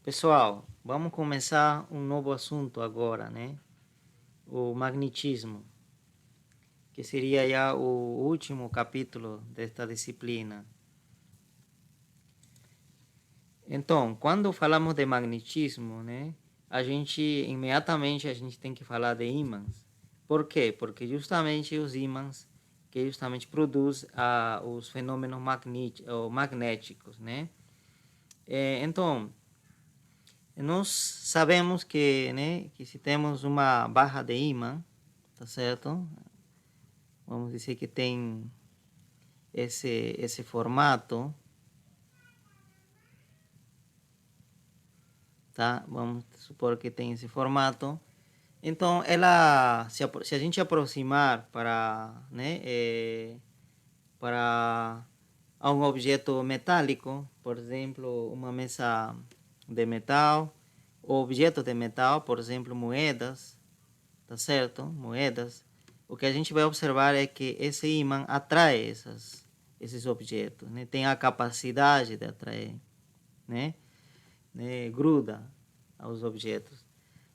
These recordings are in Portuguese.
Pessoal, vamos começar um novo assunto agora, né? O magnetismo, que seria já o último capítulo desta disciplina. Então, quando falamos de magnetismo, né, imediatamente tem que falar de ímãs. Por quê? Porque justamente os ímãs que justamente produz os fenômenos magnéticos, né? Então, nós sabemos que, né, que se temos uma barra de ímã, tá certo? Vamos dizer que tem esse formato, tá? Vamos supor que tem esse formato. Então, se a gente aproximar né, para a um objeto metálico, por exemplo, uma mesa de metal, ou objetos de metal, por exemplo, moedas, tá certo? Moedas. O que a gente vai observar é que esse ímã atrai esses objetos, né? Tem a capacidade de atrair, né? Gruda aos objetos,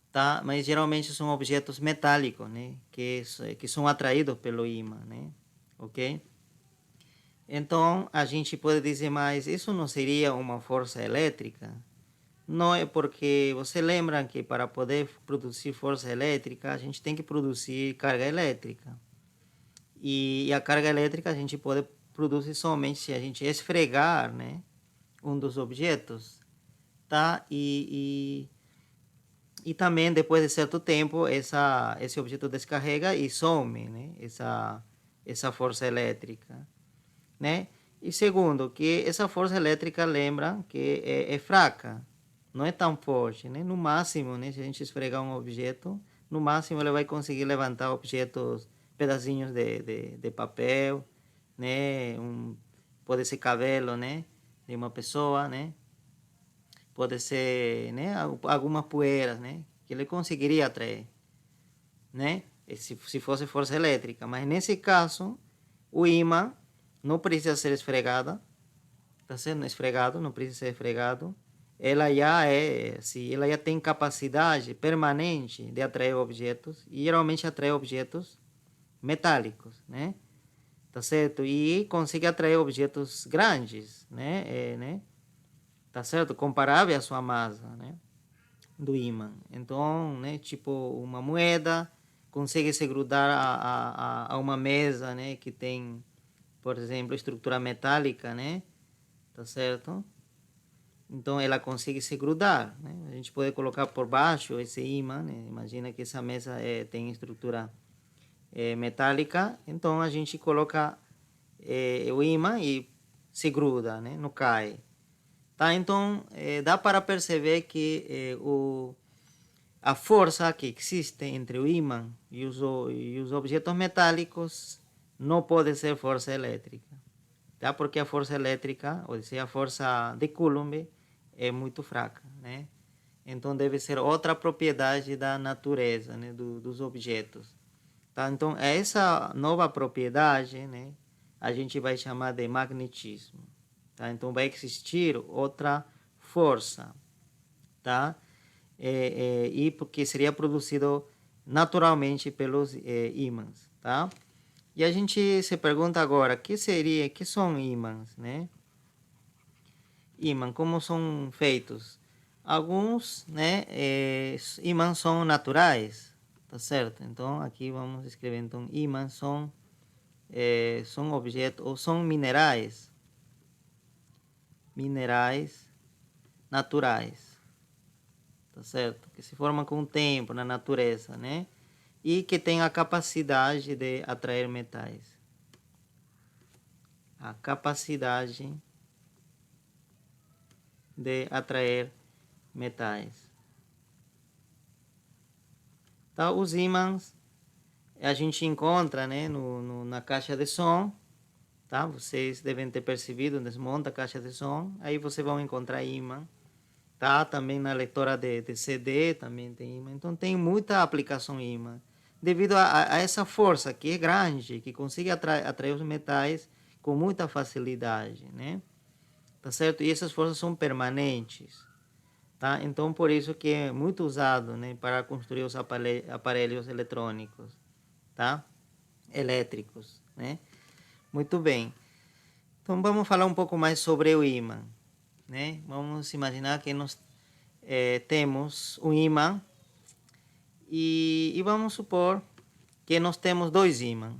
tá? Mas geralmente são objetos metálicos, né? Que são atraídos pelo ímã, né? Ok? Então a gente pode dizer, mas isso não seria uma força elétrica? Não é porque você lembra que para poder produzir força elétrica a gente tem que produzir carga elétrica. E a carga elétrica a gente pode produzir somente se a gente esfregar, né, um dos objetos, tá? E também depois de certo tempo esse objeto descarrega e some, né, essa força elétrica, né? E segundo, que essa força elétrica lembra que é fraca, não é tão forte, né? No máximo, né, se a gente esfregar um objeto, no máximo ele vai conseguir levantar objetos, pedacinhos de papel, né? Pode ser cabelo, né, de uma pessoa, né? Pode ser, né, algumas poeiras, né, que ele conseguiria atrair, né? Se fosse força elétrica. Mas nesse caso, o ímã não precisa ser esfregada, está sendo esfregado, não precisa ser esfregado. Ela já tem capacidade permanente de atrair objetos e geralmente atrai objetos metálicos, né? Tá certo? E consegue atrair objetos grandes, né? Tá certo? Comparável à sua massa, né? Do ímã. Então, né? Tipo uma moeda consegue se grudar a uma mesa, né? Que tem, por exemplo, estrutura metálica, né? Tá certo? Então ela consegue se grudar, né? A gente pode colocar por baixo esse ímã, né? Imagina que essa mesa tem estrutura metálica, então a gente coloca o ímã e se gruda, né? Não cai. Tá? Então dá para perceber que a força que existe entre o ímã e os objetos metálicos não pode ser força elétrica, tá? Porque a força elétrica, ou seja, a força de Coulomb, é muito fraca, né? Então deve ser outra propriedade da natureza, né, dos objetos. Tá? Então essa nova propriedade, né, a gente vai chamar de magnetismo. Tá? Então vai existir outra força, tá? E porque seria produzido naturalmente pelos ímãs, tá? E a gente se pergunta agora, que são ímãs, né? Ímã, como são feitos? Alguns, né, ímãs são naturais, tá certo? Então aqui vamos escrever, então ímãs são objetos ou são minerais naturais, tá certo? Que se formam com o tempo na natureza, né? E que têm a capacidade de atrair metais. A capacidade de atrair metais. Tá? Os ímãs a gente encontra, né, na caixa de som, tá? Vocês devem ter percebido, desmonta a caixa de som, aí vocês vão encontrar imã, tá? Também na leitora de CD também tem imã, então tem muita aplicação imã, devido a essa força que é grande, que consegue atrair os metais com muita facilidade, né? Tá certo? E essas forças são permanentes, tá? Então, por isso que é muito usado, né, para construir os aparelhos eletrônicos, tá? Elétricos, né? Muito bem. Então, vamos falar um pouco mais sobre o ímã, né? Vamos imaginar que nós temos um ímã e vamos supor que nós temos dois ímãs,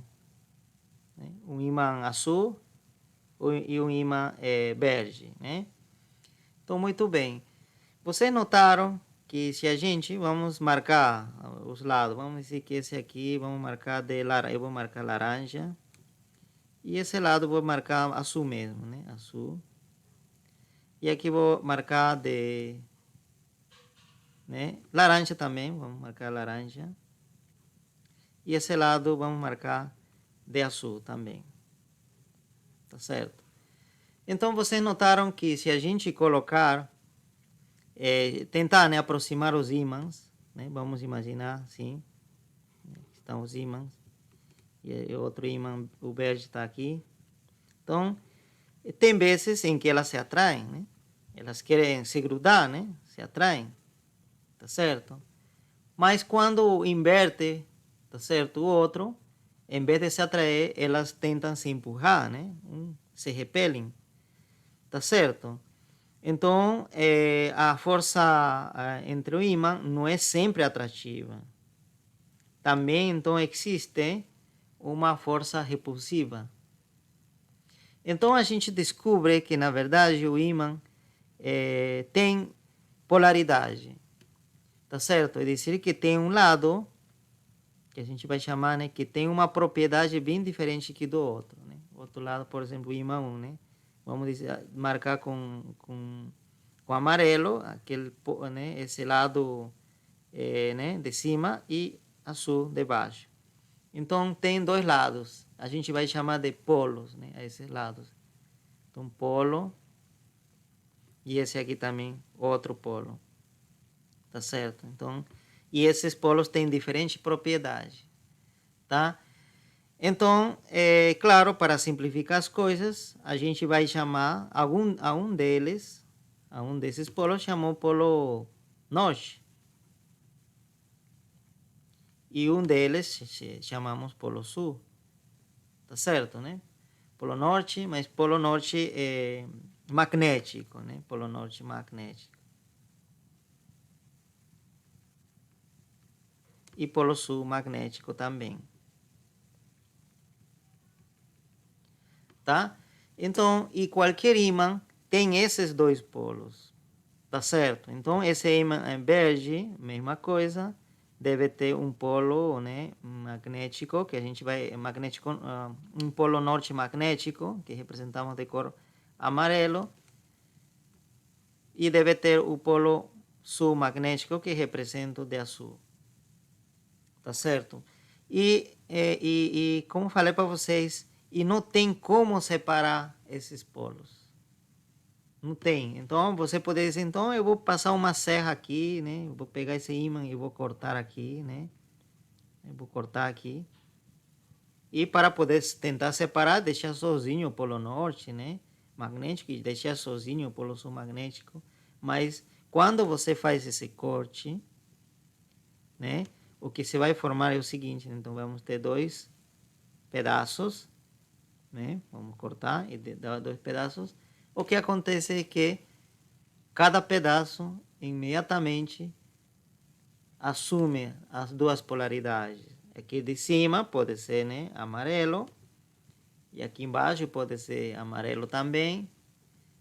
né? Um ímã azul e um ímã verde, né? Então, muito bem. Vocês notaram que se a gente, vamos marcar os lados, vamos dizer que esse aqui, vamos marcar de laranja, eu vou marcar laranja, e esse lado vou marcar azul mesmo, né? Azul. E aqui vou marcar de, né? Laranja também, vamos marcar laranja. E esse lado vamos marcar de azul também. Tá certo? Então, vocês notaram que se a gente colocar, tentar, né, aproximar os ímãs, né? Vamos imaginar assim, estão os ímãs. E outro ímã, o verde está aqui. Então, tem vezes em que elas se atraem, né? Elas querem se grudar, né? Se atraem, tá certo? Mas quando inverte, tá certo? O outro, em vez de se atrair, elas tentam se empurrar, né? Se repelem, tá certo? Então, a força entre o ímã não é sempre atrativa. Também, então, existe uma força repulsiva. Então, a gente descobre que, na verdade, o ímã tem polaridade. Tá certo? É dizer que tem um lado, que a gente vai chamar, né, que tem uma propriedade bem diferente que do outro, né? O outro lado, por exemplo, o ímã 1, né? Vamos dizer, marcar com amarelo, aquele, né, esse lado né, de cima e azul de baixo. Então, tem dois lados. A gente vai chamar de polos, né, a esses lados. Então, polo e esse aqui também, outro polo. Tá certo? Então, e esses polos têm diferentes propriedades, tá? Então, claro, para simplificar as coisas, a gente vai chamar a um desses polos, chamou polo norte. E um deles chamamos polo sul. Tá certo, né? Polo norte, mas polo norte é magnético, né? Polo norte magnético. E polo sul magnético também. Tá? Então, e qualquer ímã tem esses dois polos. Tá certo? Então, esse ímã verde, mesma coisa, deve ter um polo, né, magnético, que a gente vai, magnético, um polo norte magnético, que representamos de cor amarelo, e deve ter o polo sul magnético, que represento de azul. Tá certo? E como falei para vocês, e não tem como separar esses polos. Não tem. Então, você poderia dizer, então eu vou passar uma serra aqui, né? Eu vou pegar esse ímã e vou cortar aqui, né? Eu vou cortar aqui. E para poder tentar separar, deixar sozinho o polo norte, né? Magnético, e deixar sozinho o polo sul magnético. Mas quando você faz esse corte, né? O que se vai formar é o seguinte, né? Então vamos ter dois pedaços, né? Vamos cortar e dar dois pedaços. O que acontece é que cada pedaço imediatamente assume as duas polaridades. Aqui de cima pode ser, né, amarelo, e aqui embaixo pode ser amarelo também,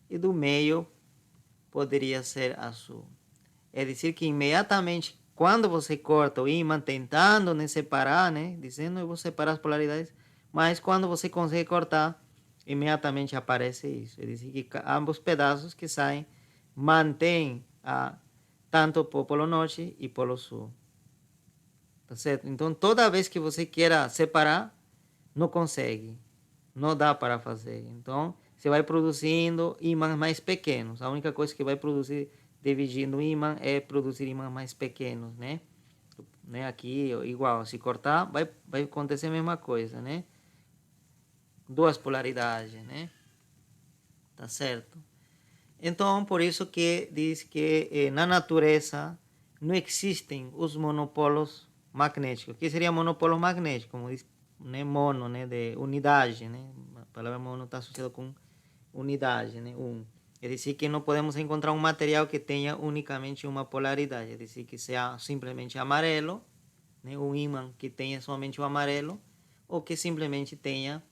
e do meio poderia ser azul. É dizer que imediatamente quando você corta o ímã tentando, né, separar, né, dizendo eu vou separar as polaridades, mas quando você consegue cortar, imediatamente aparece isso. É dizer que ambos pedaços que saem mantêm tanto o polo norte e polo sul. Tá certo? Então, toda vez que você queira separar, não consegue. Não dá para fazer. Então, você vai produzindo ímãs mais pequenos. A única coisa que vai produzir dividindo o ímã é produzir ímãs mais pequenos, né? Aqui, igual, se cortar, vai acontecer a mesma coisa, né? Duas polaridades, né? Tá certo? Então, por isso que diz que na natureza não existem os monopolos magnéticos. O que seria monopolo magnético? Como diz, né, mono, né, de unidade, né? A palavra mono está associada com unidade, né, um. É dizer, que não podemos encontrar um material que tenha unicamente uma polaridade, é dizer, que seja simplesmente amarelo, né, um ímã que tenha somente o amarelo, ou que simplesmente tenha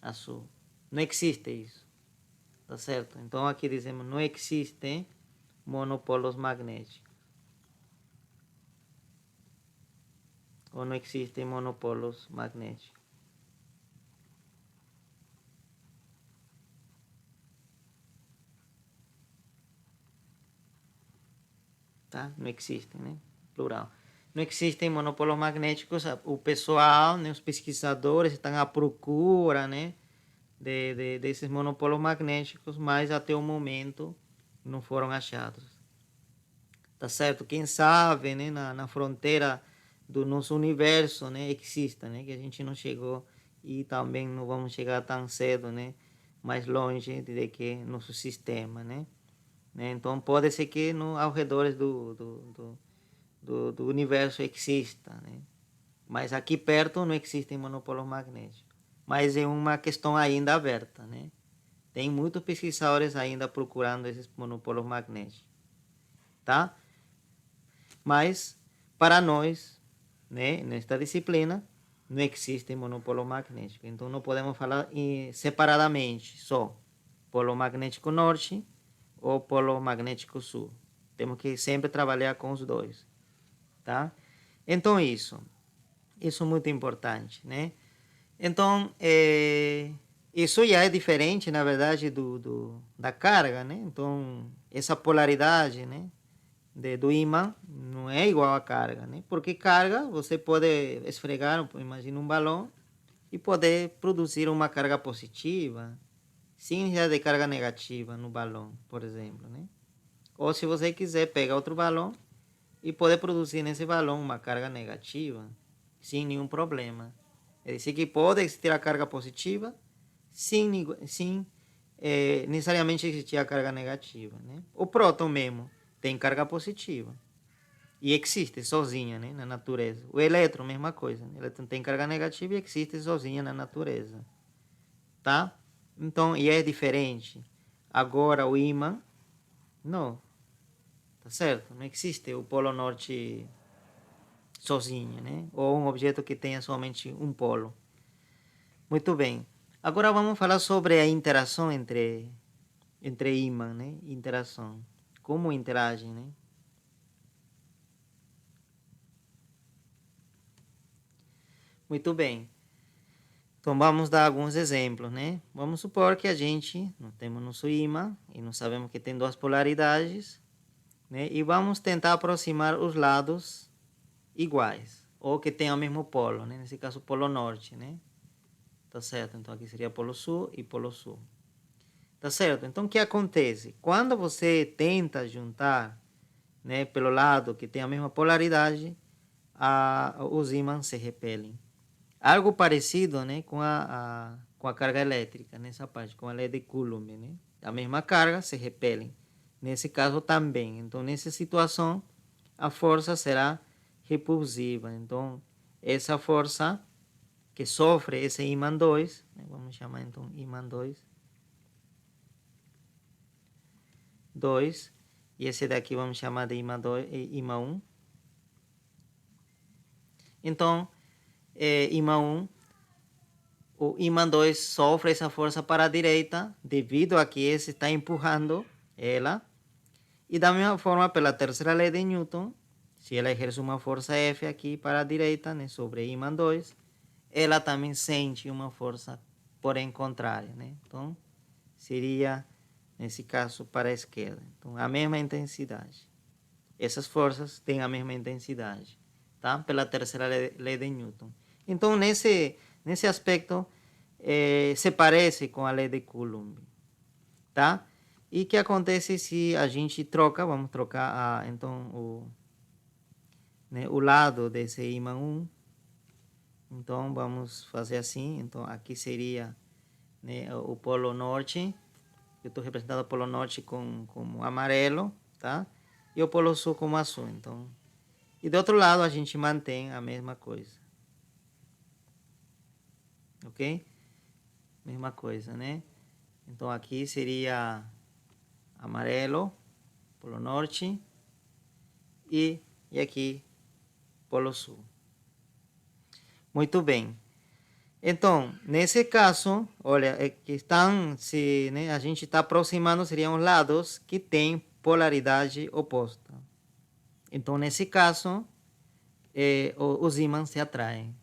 azul. Não existe isso, tá certo? Então aqui dizemos, não existem monopolos magnéticos, ou não existem monopolos magnéticos. Tá? Não existem, né? Plural. Não existem monopolos magnéticos. O pessoal, né, os pesquisadores estão à procura, né, desses monopolos magnéticos, mas até o momento não foram achados. Tá certo? Quem sabe, né, na fronteira do nosso universo, né, exista, né, que a gente não chegou e também não vamos chegar tão cedo, né, mais longe de que nosso sistema, né? Então pode ser que no ao redor do universo exista, né? Mas aqui perto não existem monopolos magnéticos. Mas é uma questão ainda aberta, né? Tem muitos pesquisadores ainda procurando esses monopolos magnéticos, tá? Mas para nós, né, nesta disciplina, não existe monopolo magnético. Então não podemos falar separadamente só polo magnético norte ou polo magnético sul. Temos que sempre trabalhar com os dois, tá? Então isso é muito importante, né? Então isso já é diferente, na verdade, da carga, né? Então essa polaridade, né, do ímã não é igual à carga, né? Porque carga você pode esfregar, imagina um balão e poder produzir uma carga positiva, sem necessidade de carga negativa no balão, por exemplo, né? Ou se você quiser pegar outro balão e poder produzir nesse balão uma carga negativa, sem nenhum problema. É dizer, que pode existir a carga positiva sem necessariamente existir a carga negativa, né? O próton mesmo tem carga positiva e existe sozinha, né, na natureza. O elétron, mesma coisa. Né? O elétron tem carga negativa e existe sozinha na natureza, tá? Então, e é diferente. Agora, o ímã, não, tá certo? Não existe o polo norte sozinho, né? Ou um objeto que tenha somente um polo. Muito bem. Agora vamos falar sobre a interação entre ímã, né? Interação. Como interagem, né? Muito bem. Então vamos dar alguns exemplos, né? Vamos supor que a gente não temos nosso ímã e não sabemos que tem duas polaridades, né? E vamos tentar aproximar os lados iguais, ou que tenham o mesmo polo, né? Nesse caso, o polo norte, né? Tá certo? Então aqui seria polo sul e polo sul. Tá certo? Então o que acontece? Quando você tenta juntar, né, pelo lado que tem a mesma polaridade, os ímãs se repelem. Algo parecido, né, com a carga elétrica, nessa parte, com a lei de Coulomb, né? A mesma carga se repelem. Nesse caso também. Então, nessa situação, a força será repulsiva. Então, essa força que sofre esse ímã 2, né, vamos chamar então ímã 2, e esse daqui vamos chamar de ímã 2, ímã 1. Então, ímã 1, o ímã 2 sofre essa força para a direita, devido a que esse está empurrando ela. E da mesma forma, pela terceira lei de Newton, se ela exerce uma força F aqui para a direita, né, sobre ímã 2, ela também sente uma força, porém contrária, né? Então, seria, nesse caso, para a esquerda. Então, a mesma intensidade. Essas forças têm a mesma intensidade, tá? Pela terceira lei de Newton. Então, nesse aspecto, se parece com a lei de Coulomb, tá? E o que acontece se a gente troca, vamos trocar então o lado desse ímã 1. Então vamos fazer assim, então aqui seria, né, o polo norte eu estou representado pelo norte como amarelo, tá? E o polo sul como azul, então. E do outro lado a gente mantém a mesma coisa. Ok? Mesma coisa, né? Então aqui seria amarelo, polo norte, e aqui, polo sul. Muito bem. Então, nesse caso, olha, é que estão, se né, a gente está aproximando, seriam os lados que têm polaridade oposta. Então, nesse caso, os ímãs se atraem.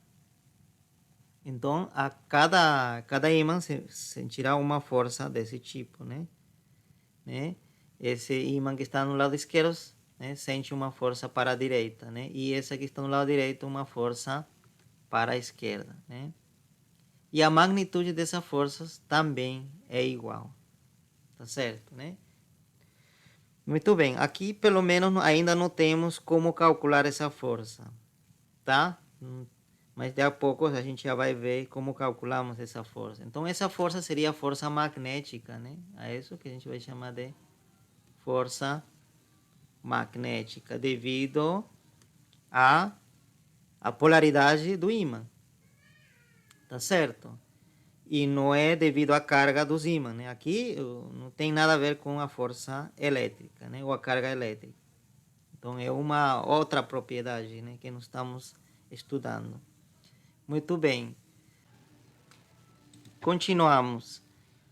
Então, a cada ímã sentirá uma força desse tipo, né? Esse ímã que está no lado esquerdo, né, sente uma força para a direita, né? E esse que está no lado direito, uma força para a esquerda, né? E a magnitude dessas forças também é igual, tá certo, né? Muito bem, aqui pelo menos ainda não temos como calcular essa força, tá? Mas de a pouco a gente já vai ver como calculamos essa força. Então essa força seria a força magnética, né? É isso que a gente vai chamar de força magnética, devido à polaridade do ímã, tá certo? E não é devido à carga dos ímãs, né? Aqui não tem nada a ver com a força elétrica, né? Ou a carga elétrica. Então é uma outra propriedade, né, que nós estamos estudando. Muito bem. Continuamos.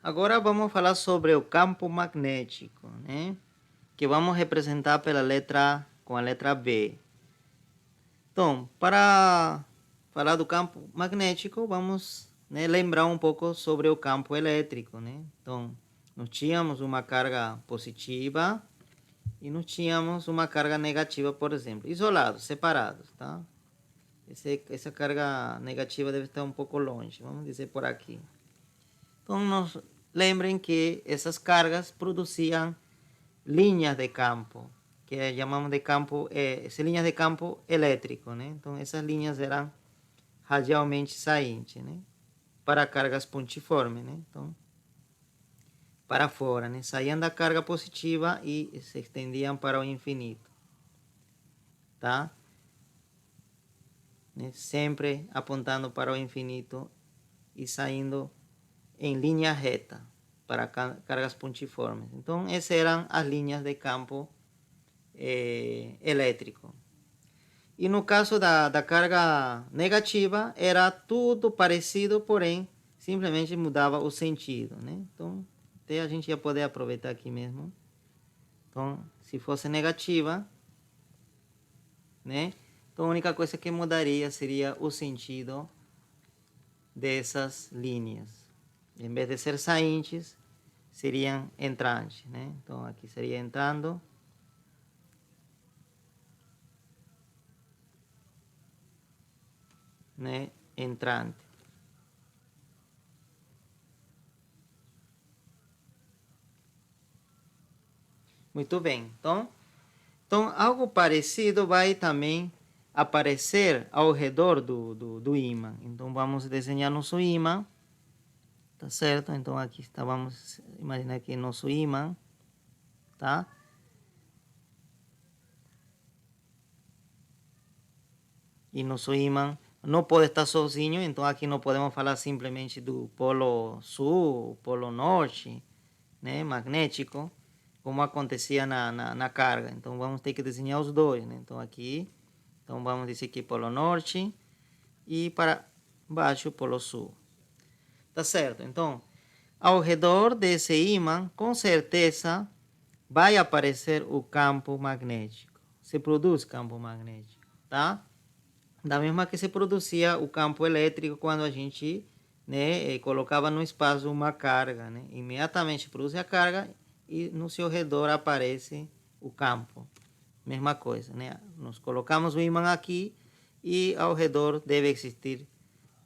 Agora vamos falar sobre o campo magnético, né? Que vamos representar com a letra B. Então, para falar do campo magnético, vamos, né, lembrar um pouco sobre o campo elétrico, né? Então, nós tínhamos uma carga positiva e nós tínhamos uma carga negativa, por exemplo, isolados, separados, tá? Essa carga negativa deve estar um pouco longe, vamos dizer por aqui. Então, lembrem que essas cargas produziam linhas de campo, que chamamos de campo, essas linhas de campo elétrico, né? Então, essas linhas eram radialmente saídas, né? Para cargas pontiformes, né? Então, para fora, né? Saíam da carga positiva e se estendiam para o infinito, tá? Né? Sempre apontando para o infinito e saindo em linha reta para cargas pontiformes. Então, essas eram as linhas de campo elétrico. E no caso da carga negativa, era tudo parecido, porém, simplesmente mudava o sentido, né? Então, até a gente ia poder aproveitar aqui mesmo. Então, se fosse negativa, né? Então, a única coisa que mudaria seria o sentido dessas linhas. Em vez de ser saintes, seriam entrantes, né? Então, aqui seria entrando. Né? Entrante. Muito bem. Então, algo parecido vai também aparecer ao redor do ímã. Então, vamos desenhar nosso ímã. Tá certo? Então, aqui está, vamos imaginar aqui nosso ímã. Tá? E nosso ímã não pode estar sozinho, então aqui não podemos falar simplesmente do polo sul, polo norte, né, magnético, como acontecia na carga. Então vamos ter que desenhar os dois, né? Então aqui, então vamos dizer que polo norte e para baixo polo sul. Tá certo? Então, ao redor desse ímã, com certeza vai aparecer o campo magnético. Se produz campo magnético, tá? Da mesma que se produzia o campo elétrico quando a gente, né, colocava no espaço uma carga, né? Imediatamente produz a carga e no seu redor aparece o campo. Mesma coisa, né? Nós colocamos o ímã aqui e ao redor deve existir,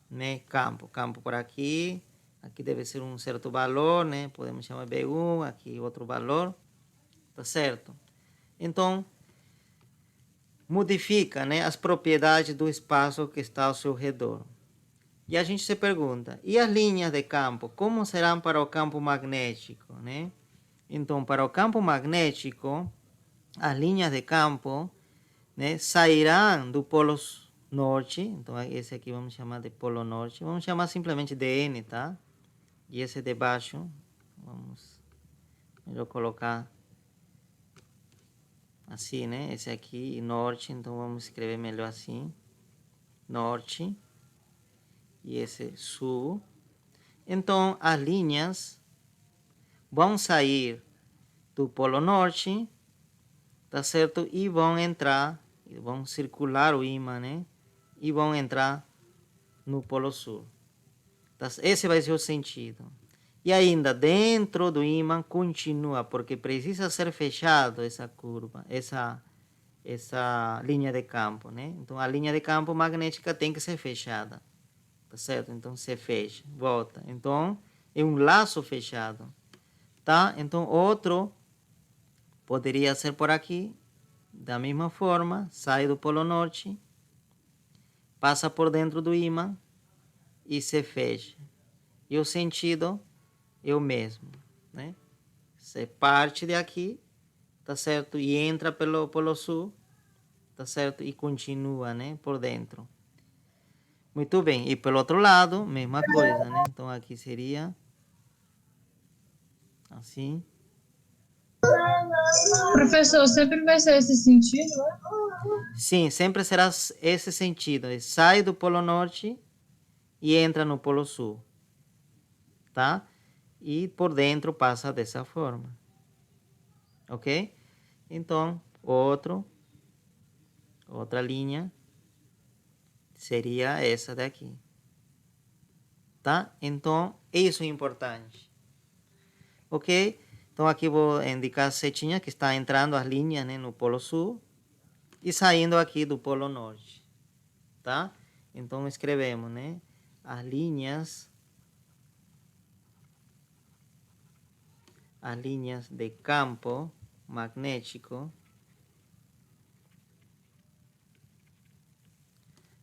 né, campo. Campo por aqui, aqui deve ser um certo valor, né? Podemos chamar B1, aqui outro valor, tá certo? Então, modifica, né, as propriedades do espaço que está ao seu redor. E a gente se pergunta, e as linhas de campo, como serão para o campo magnético, né? Então, para o campo magnético, as linhas de campo, né, sairão do polo norte. Então, esse aqui vamos chamar de polo norte. Vamos chamar simplesmente de N, tá? E esse de baixo, vamos melhor colocar assim, né? Esse aqui, norte, então vamos escrever melhor assim. Norte. E esse sul. Então, as linhas vão sair do polo norte, tá certo? E vão entrar, vão circular o ímã, né? E vão entrar no polo sul. Esse vai ser o sentido. E ainda dentro do ímã continua, porque precisa ser fechado essa curva, essa linha de campo, né? Então a linha de campo magnética tem que ser fechada, tá certo? Então se fecha, volta. Então é um laço fechado, tá? Então outro poderia ser por aqui, da mesma forma, sai do polo norte, passa por dentro do ímã e se fecha. E o sentido é o mesmo, né? Você parte de aqui, tá certo? E entra pelo polo sul, tá certo? E continua, né? Por dentro. Muito bem. E pelo outro lado, mesma coisa, né? Então aqui seria assim. Professor, sempre vai ser esse sentido, né? Sim, sempre será esse sentido. Sai do polo norte e entra no polo sul, tá? E por dentro passa dessa forma. Ok? Então, outra linha seria essa daqui. Tá? Então, isso é importante. Ok? Então, aqui vou indicar a setinha que está entrando as linhas, né, no polo sul e saindo aqui do polo norte. Tá? Então, escrevemos, né? As linhas de campo magnético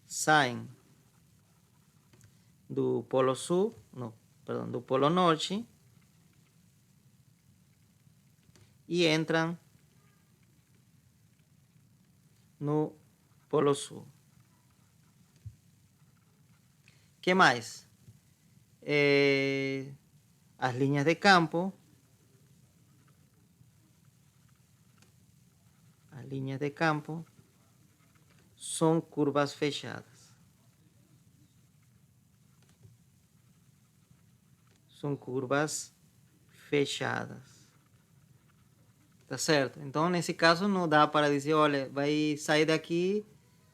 saem do polo sul, não, perdão, do polo norte e entram no polo sul. Que mais? As linhas de campo, são curvas fechadas. São curvas fechadas. Tá certo? Então, nesse caso, não dá para dizer, olha, vai sair daqui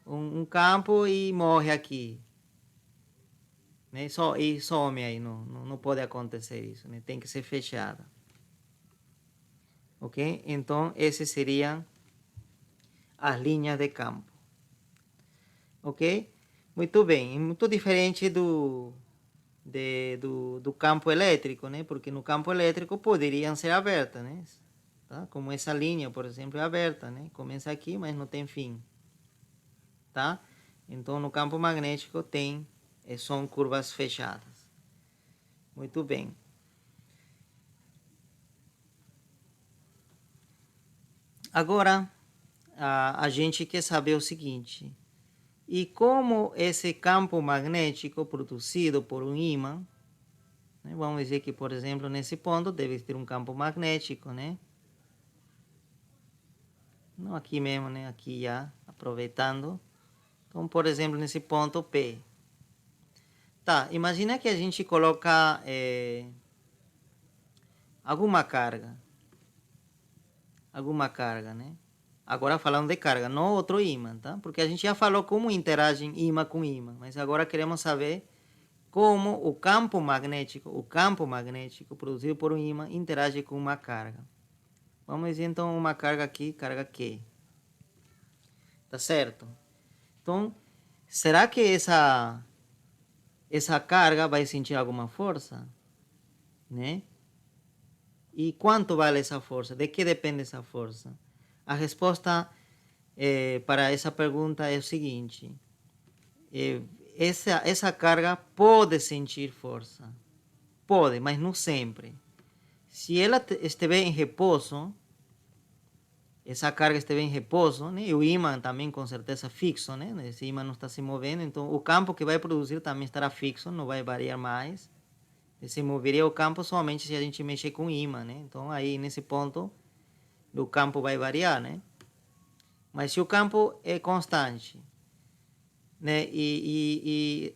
um campo e morre aqui. Né? E some aí. Não pode acontecer isso. Né? Tem que ser fechada. Ok? Então, essas seriam as linhas de campo. Ok? Muito bem. Muito diferente do campo elétrico, né? Porque no campo elétrico poderiam ser abertas, né? Tá? Como essa linha, por exemplo, é aberta, né? Começa aqui, mas não tem fim, tá? Então, no campo magnético são curvas fechadas. Muito bem. Agora, a gente quer saber o seguinte: e como esse campo magnético produzido por um ímã, né? Vamos dizer que, por exemplo, nesse ponto deve ter um campo magnético, né? Não aqui mesmo, né? Aqui já, aproveitando. Então, por exemplo, nesse ponto P. Tá, imagina que a gente coloca alguma carga. Alguma carga, né? Agora falando de carga, não outro ímã, tá? Porque a gente já falou como interagem ímã com ímã, mas agora queremos saber como o campo magnético produzido por um ímã interage com uma carga. Vamos dizer então uma carga aqui, carga Q. Tá certo? Então, será que essa carga vai sentir alguma força, né? E quanto vale essa força? De que depende essa força? A resposta para essa pergunta é o seguinte: essa carga pode sentir força, pode, mas não sempre. se ela estiver em repouso, essa carga estiver em repouso, né? E o ímã também com certeza fixo, né? Esse ímã não está se movendo, então o campo que vai produzir também estará fixo, não vai variar mais. E se moveria o campo somente se a gente mexer com o ímã, né? Então aí nesse ponto o campo vai variar, né? Mas se o campo é constante, né? E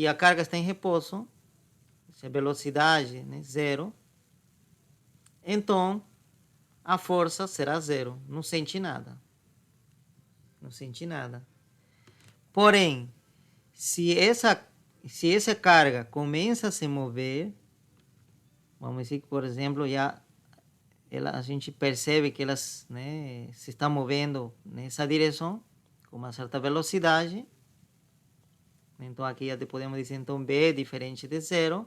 a carga está em repouso, se a velocidade, né, zero, então a força será zero, não sente nada. Não sente nada. Porém, se essa carga começa a se mover, vamos dizer que, por exemplo, a gente percebe que elas, né, se estão movendo nessa direção, com uma certa velocidade. Então, aqui já podemos dizer, então, B é diferente de zero.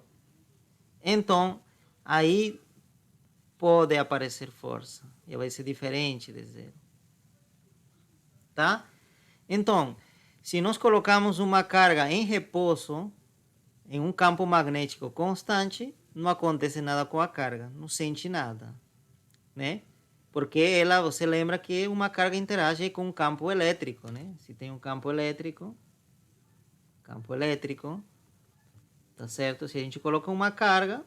Então, aí pode aparecer força. E vai ser diferente de zero. Tá? Então, se nós colocamos uma carga em repouso, em um campo magnético constante, não acontece nada com a carga, não sente nada, né? Porque ela, você lembra que uma carga interage com um campo elétrico, né? Se tem um campo elétrico, tá certo? Se a gente coloca uma carga,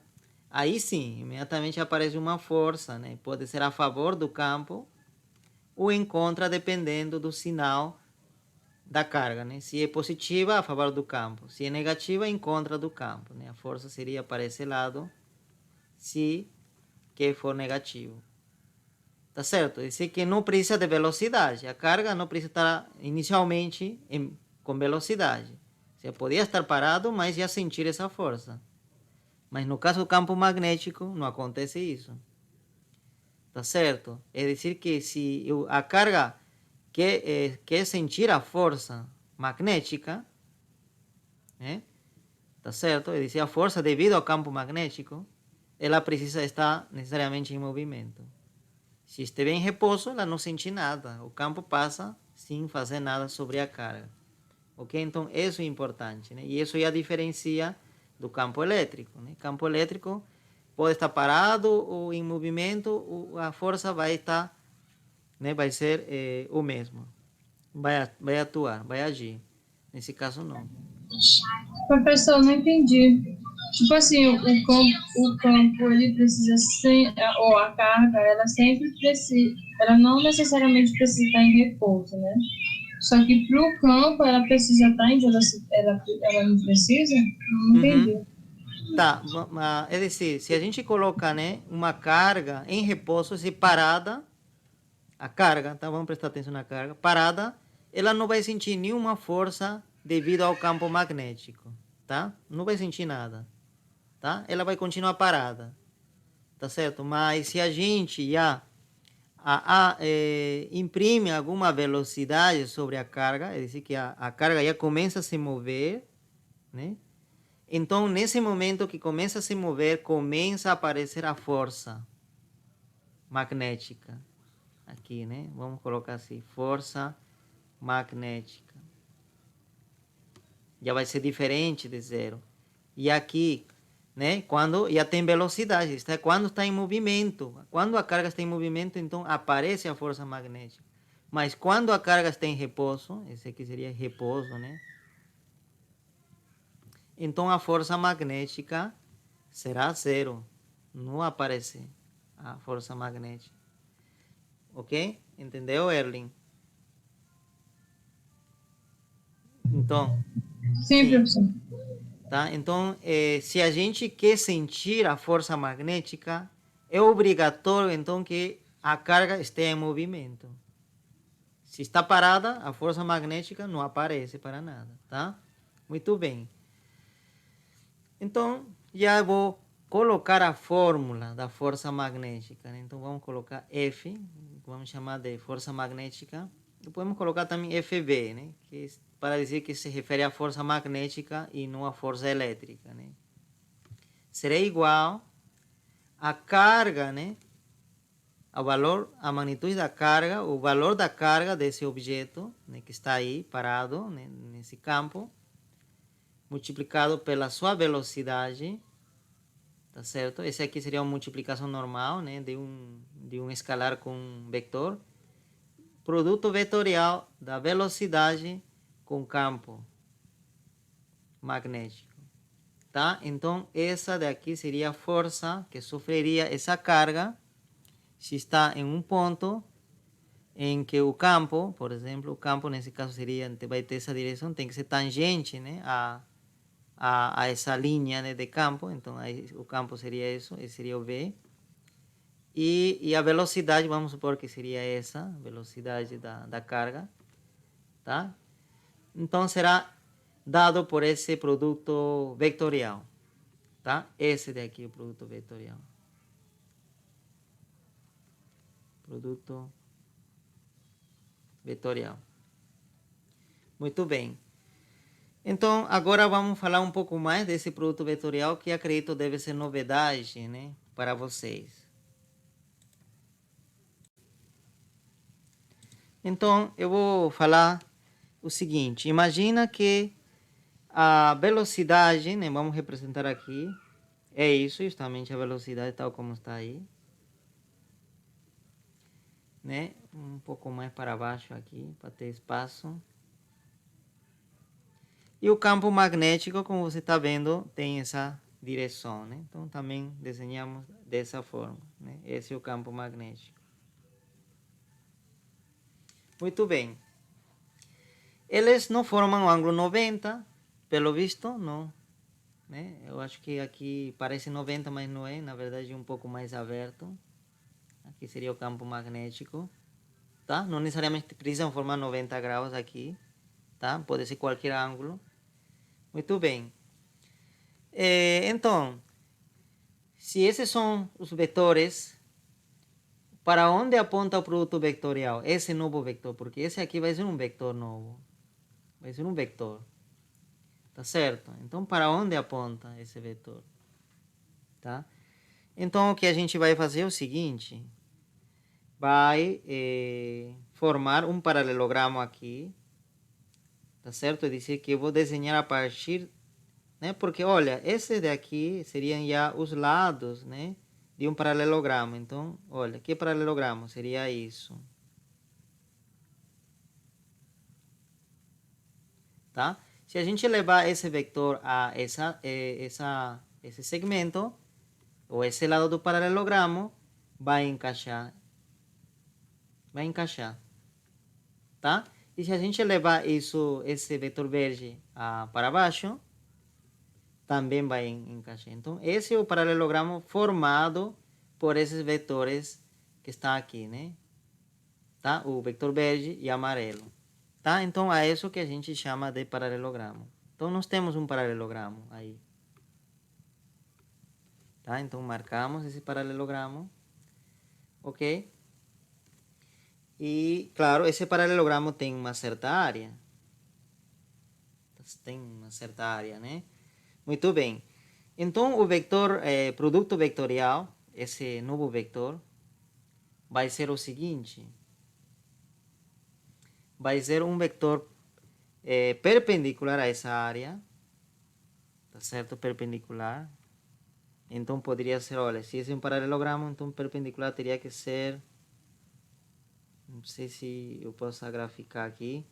aí sim, imediatamente aparece uma força, né? Pode ser a favor do campo ou em contra, dependendo do sinal da carga, né? Se é positiva, a favor do campo. Se é negativa, em contra do campo, né? A força seria para esse lado, se que for negativo. Tá certo? Isso que não precisa de velocidade. A carga não precisa estar inicialmente com velocidade. Você podia estar parado, mas já sentir essa força. Mas no caso do campo magnético, não acontece isso. Tá certo? É dizer que se a carga quer sentir a força magnética, né? Tá certo? É dizer, a força devido ao campo magnético, ela precisa estar necessariamente em movimento. Se estiver em repouso, ela não sente nada. O campo passa sem fazer nada sobre a carga. Ok? Então, isso é importante, né? E isso já diferencia do campo elétrico, né? Campo elétrico pode estar parado ou em movimento, a força vai estar, né? Vai ser o mesmo. Vai atuar, vai agir. Nesse caso, não. Professor, não entendi. Tipo assim, o campo ele precisa ou a carga, ela sempre precisa, ela não necessariamente precisa estar em repouso, né? Só que para o campo ela precisa estar em velocidade, ela não precisa? Não entendi. Uhum. Tá, é dizer, se a gente colocar, né, uma carga em repouso, se parada, a carga, tá? Vamos prestar atenção na carga. Parada, ela não vai sentir nenhuma força devido ao campo magnético, tá? Não vai sentir nada, tá? Ela vai continuar parada, tá certo? Mas se a gente já imprime alguma velocidade sobre a carga, é dizer, que a carga já começa a se mover, né? Então, nesse momento que começa a se mover, começa a aparecer a força magnética. Aqui, né? Vamos colocar assim, força magnética. Já vai ser diferente de zero. E aqui, né? Quando já tem velocidade, quando está em movimento. Quando a carga está em movimento, então aparece a força magnética. Mas quando a carga está em repouso, esse aqui seria repouso, né? Então a força magnética será zero. Não aparece a força magnética. Ok? Entendeu, Erling? Então, Sim, sim. professor. Tá? Então, se a gente quer sentir a força magnética, é obrigatório, então, que a carga esteja em movimento. Se está parada, a força magnética não aparece para nada, tá? Muito bem. Então, já vou colocar a fórmula da força magnética, né? Então, vamos colocar F, vamos chamar de força magnética. E podemos colocar também FB, né? Que para dizer que se refere à força magnética e não à força elétrica, né? Será igual a carga, né? A magnitude da carga, o valor da carga desse objeto, né, que está aí parado, né, nesse campo, multiplicado pela sua velocidade, tá certo? Esse aqui seria uma multiplicação normal, né, de um escalar com um vector. Produto vetorial da velocidade com campo magnético, tá? Então, essa daqui seria a força que sofreria essa carga se está em um ponto em que o campo, por exemplo, o campo nesse caso seria, vai ter essa direção, tem que ser tangente, né, a essa linha, né, de campo. Então, aí, o campo seria isso, esse seria o V. E a velocidade, vamos supor que seria essa, velocidade da carga, tá? Então, será dado por esse produto vetorial, tá? Esse daqui é o produto vetorial. Produto vetorial. Muito bem. Então, agora vamos falar um pouco mais desse produto vetorial, que acredito deve ser novidade, né, para vocês. Então, eu vou falar o seguinte. Imagina que a velocidade, né, vamos representar aqui, é isso, justamente a velocidade tal como está aí. Né? Um pouco mais para baixo aqui, para ter espaço. E o campo magnético, como você está vendo, tem essa direção, né? Então, também desenhamos dessa forma, né? Esse é o campo magnético. Muito bem. Eles não formam um ângulo 90, pelo visto, não. Né? Eu acho que aqui parece 90, mas não é. Na verdade, é um pouco mais aberto. Aqui seria o campo magnético. Tá? Não necessariamente precisam formar 90 graus aqui. Tá? Pode ser qualquer ângulo. Muito bem. Então, se esses são os vetores, para onde aponta o produto vetorial? Esse novo vector, porque esse aqui vai ser um vector novo. Vai ser um vector. Tá certo? Então, para onde aponta esse vetor? Tá? Então, o que a gente vai fazer é o seguinte. Vai formar um paralelogramo aqui. Tá certo? É dizer que eu vou desenhar a partir... Né? Porque, olha, esse daqui seriam já os lados, né, de um paralelogramo. Então, olha, que paralelogramo? Seria isso. Tá? Se a gente levar esse vector a esse segmento, ou esse lado do paralelogramo, vai encaixar. Vai encaixar. Tá? E se a gente levar esse vetor verde para baixo, também vai encaixar. Então, esse é o paralelogramo formado por esses vetores que está aqui, né? Tá? O vetor verde e amarelo. Tá? Então, é isso que a gente chama de paralelogramo. Então, nós temos um paralelogramo aí. Tá? Então, marcamos esse paralelogramo. Ok? E, claro, esse paralelogramo tem uma certa área. Tem uma certa área, né? Muito bem. Então, o vector, produto vetorial, esse novo vector, vai ser o seguinte. Vai ser um vector perpendicular a essa área. Tá certo? Perpendicular. Então, poderia ser, olha, se esse é um paralelogramo, então perpendicular teria que ser... Não sei se eu posso graficar aqui.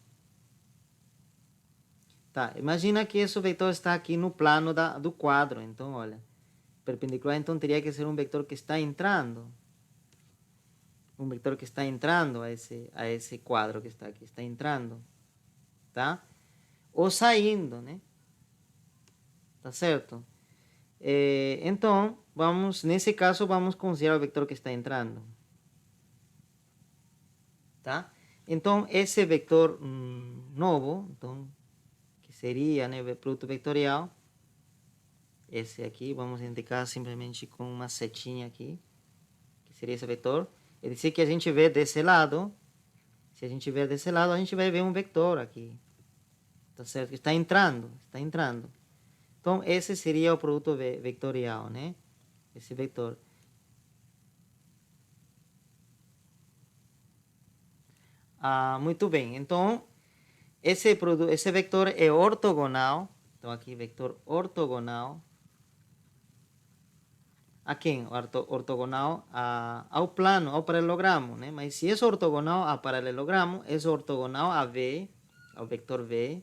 Tá, imagina que esse vetor está aqui no plano do quadro. Então, olha, perpendicular, então teria que ser um vetor que está entrando. Um vetor que está entrando a esse quadro que está aqui. Está entrando. Tá? Ou saindo, né? Tá certo? Então, nesse caso, vamos considerar o vetor que está entrando. Tá? Então, esse vetor novo, então, que seria, né, o produto vetorial, esse aqui, vamos indicar simplesmente com uma setinha aqui, que seria esse vetor. É dizer que a gente vê desse lado, se a gente ver desse lado, a gente vai ver um vetor aqui. Tá certo? Que está entrando, está entrando. Então, esse seria o produto vetorial, né? Esse vetor. Muito bem. Então, esse vetor é ortogonal. Então, aqui, vetor ortogonal a quem? Ortogonal ao plano, ao paralelogramo, né? Mas se é ortogonal ao paralelogramo, é ortogonal a V, ao vector V,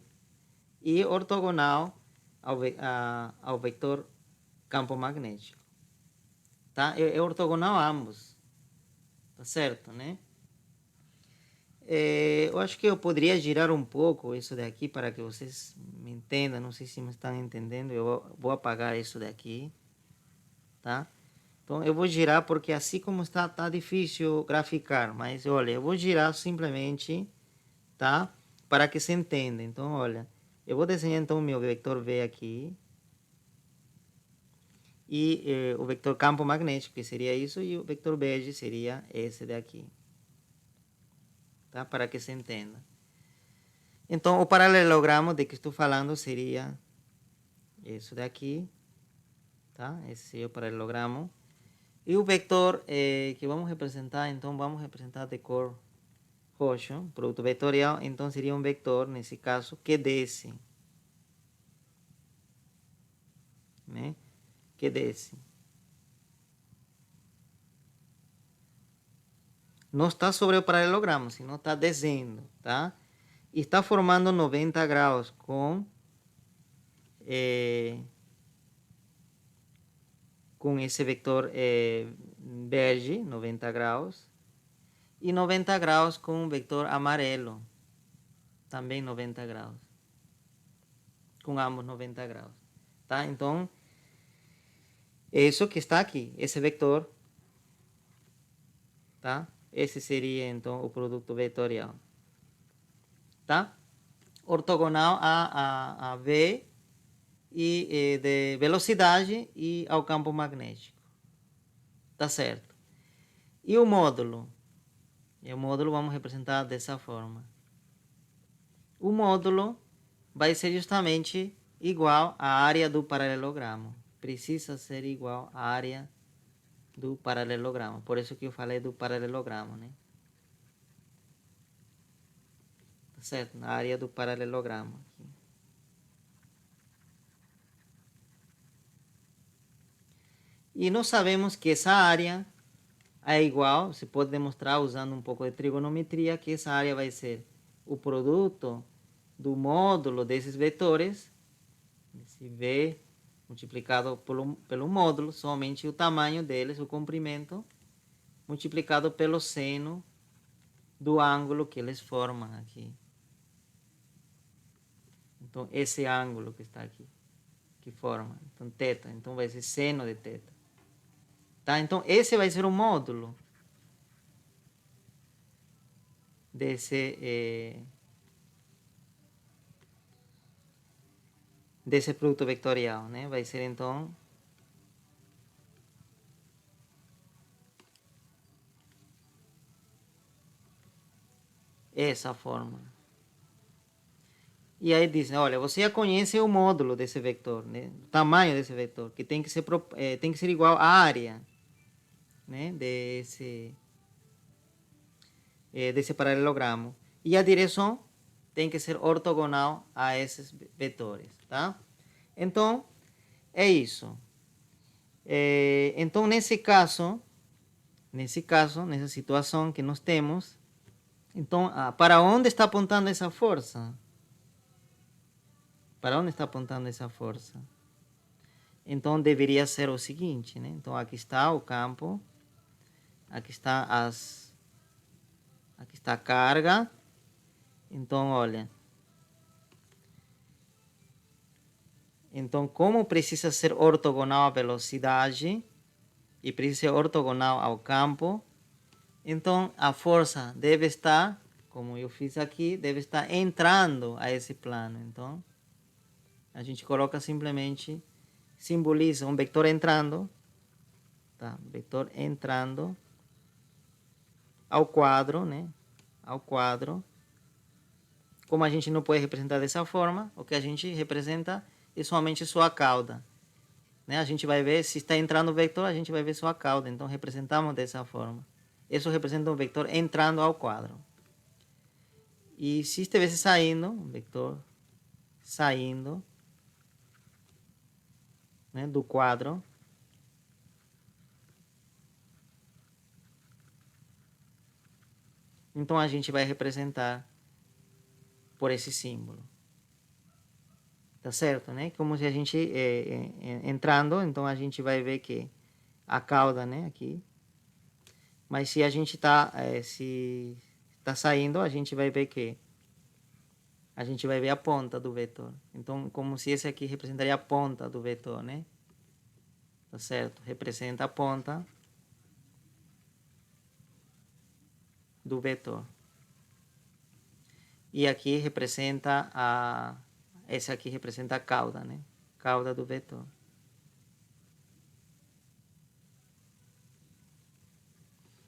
e ortogonal ao vector campo magnético. Tá? É ortogonal a ambos. Tá certo, né? Eu acho que eu poderia girar um pouco isso daqui para que vocês me entendam. Não sei se me estão entendendo. Eu vou apagar isso daqui. Tá? Então eu vou girar porque assim como está, tá difícil graficar. Mas olha, eu vou girar simplesmente, tá? Para que se entenda. Então olha, eu vou desenhar então o meu vetor V aqui. E o vector campo magnético, que seria isso. E o vector bege seria esse daqui. Tá? Para que se entenda. Então o paralelogramo de que estou falando seria isso daqui. Tá? Esse é o paralelogramo. E o vector que vamos representar, então vamos representar de cor roxo, produto vetorial, então seria um vector, nesse caso, que desce. Né? Que desce. Não está sobre o paralelogramo, senão está descendo, tá? E está formando 90 graus com esse vector verde, 90 graus, e 90 graus com o vector amarelo, também 90 graus, com ambos 90 graus, tá? Então, isso que está aqui, esse vector, tá? Esse seria, então, o produto vetorial, tá? Ortogonal a V e de velocidade e ao campo magnético, tá certo? E o módulo? E o módulo vamos representar dessa forma. O módulo vai ser justamente igual à área do paralelogramo. Precisa ser igual à área do paralelogramo. Por isso que eu falei do paralelogramo, né? Tá certo? Na área do paralelogramo. Aqui. E nós sabemos que essa área é igual, se pode demonstrar usando um pouco de trigonometria, que essa área vai ser o produto do módulo desses vetores, esse V multiplicado pelo módulo, somente o tamanho deles, o comprimento, multiplicado pelo seno do ângulo que eles formam aqui. Então, esse ângulo que está aqui, que forma, então, θ, então vai ser seno de θ. Tá? Então, esse vai ser o módulo desse produto vetorial, né? Vai ser, então, essa forma. E aí dizem, olha, você já conhece o módulo desse vetor, né? O tamanho desse vetor, que tem que ser igual à área, né? Desse paralelogramo. E a direção tem que ser ortogonal a esses vetores, tá? Então, é isso. Então, nessa situação que nós temos, então, para onde está apontando essa força? Para onde está apontando essa força? Então, deveria ser o seguinte, né? Então, aqui está o campo, aqui está a carga. Então, olha. Então, como precisa ser ortogonal à velocidade e precisa ser ortogonal ao campo, então a força deve estar, como eu fiz aqui, deve estar entrando a esse plano. Então, a gente coloca simplesmente, simboliza um vector entrando, tá? Vector entrando ao quadro, né? Ao quadro. Como a gente não pode representar dessa forma, o que a gente representa é somente sua cauda. Né? A gente vai ver, se está entrando o vector, a gente vai ver sua cauda. Então, representamos dessa forma. Isso representa um vector entrando ao quadro. E se estivesse saindo, um vector saindo, né, do quadro, Então, a gente vai representar por esse símbolo. Tá certo, né? Como se a gente, entrando, então a gente vai ver que a cauda, né, aqui. Mas se a gente se está saindo, a gente vai ver que a gente vai ver a ponta do vetor. Então, como se esse aqui representaria a ponta do vetor, né? Tá certo? Representa a ponta do vetor. E aqui representa esse aqui representa a cauda, né? Cauda do vetor.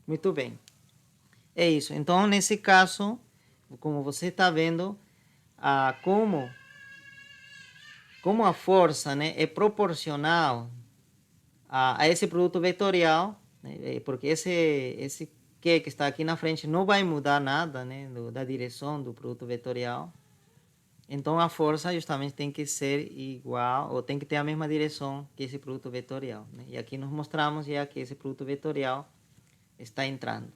Muito bem. É isso. Então, nesse caso, como você está vendo, como a força, né, é proporcional a esse produto vetorial, né, porque esse Q que está aqui na frente não vai mudar nada, né, da direção do produto vetorial. Então, a força justamente tem que ser igual, ou tem que ter a mesma direção que esse produto vetorial, né? E aqui nós mostramos já que esse produto vetorial está entrando.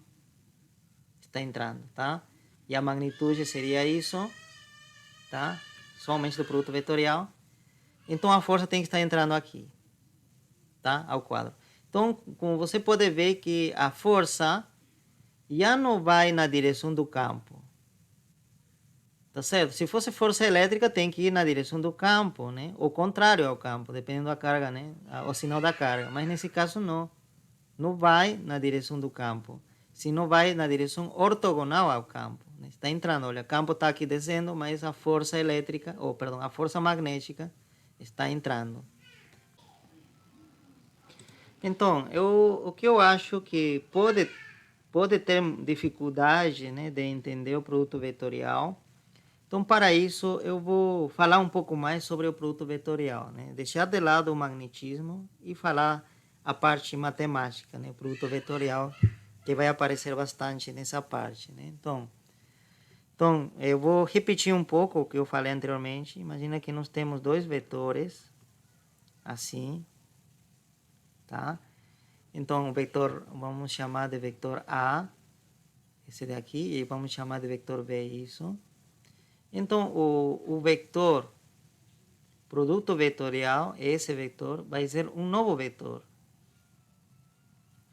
Está entrando, tá? E a magnitude seria isso, tá? Somente do produto vetorial. Então, a força tem que estar entrando aqui, tá? Ao quadro. Então, como você pode ver que a força já não vai na direção do campo. Tá certo? Se fosse força elétrica, tem que ir na direção do campo, né? Ou contrário ao campo, dependendo da carga, né? O sinal da carga. Mas nesse caso, não. Não vai na direção do campo. Se não vai na direção ortogonal ao campo. Né? Está entrando, olha, o campo está aqui descendo, mas a força elétrica, ou perdão, a força magnética está entrando. Então, o que eu acho que pode ter dificuldade, né, de entender o produto vetorial. Então, para isso, eu vou falar um pouco mais sobre o produto vetorial, né? Deixar de lado o magnetismo e falar a parte matemática, né? O produto vetorial, que vai aparecer bastante nessa parte, né? Então, eu vou repetir um pouco o que eu falei anteriormente. Imagina que nós temos dois vetores, assim, tá? Então, o vetor, vamos chamar de vetor A, esse daqui, e vamos chamar de vetor B, isso. Então, o vetor, produto vetorial, esse vetor, vai ser um novo vetor.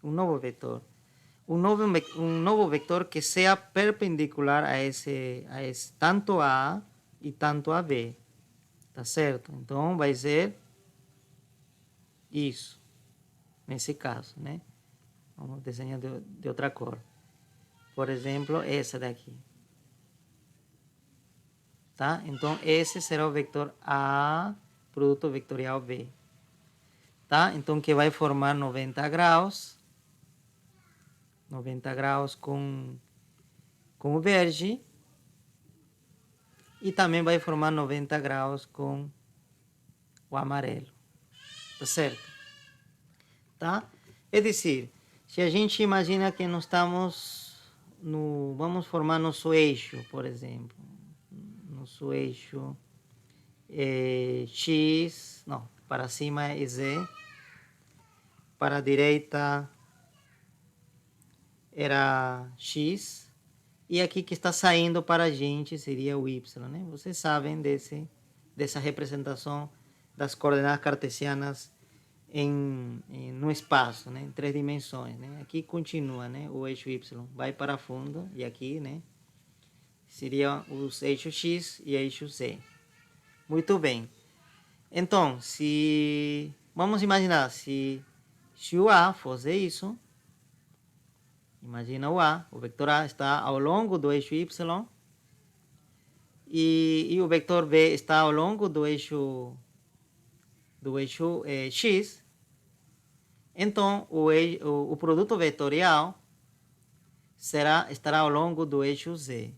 Um novo vetor. Um novo vetor que seja perpendicular a esse tanto a e tanto a B. Tá certo? Então, vai ser isso. Nesse caso, né? Vamos desenhar de outra cor. Por exemplo, essa daqui. Tá? Então, esse será o vetor A, produto vetorial B. Tá? Então, que vai formar 90 graus. 90 graus com o verde. E também vai formar 90 graus com o amarelo. Tá certo? Tá? É decir, se a gente imagina que nós estamos vamos formar nosso eixo, por exemplo. Nosso eixo X, não, para cima é Z, para a direita era X, e aqui que está saindo para a gente seria o Y, né? Vocês sabem dessa representação das coordenadas cartesianas no espaço, né? Em 3 dimensões, né? Aqui continua, né? O eixo Y vai para fundo, e aqui, né? Seria os eixos X e eixo Z. Muito bem. Então, vamos imaginar, se o A fosse isso, imagina o vetor A está ao longo do eixo Y e o vetor B está ao longo do eixo X. Então, o produto vetorial estará ao longo do eixo Z.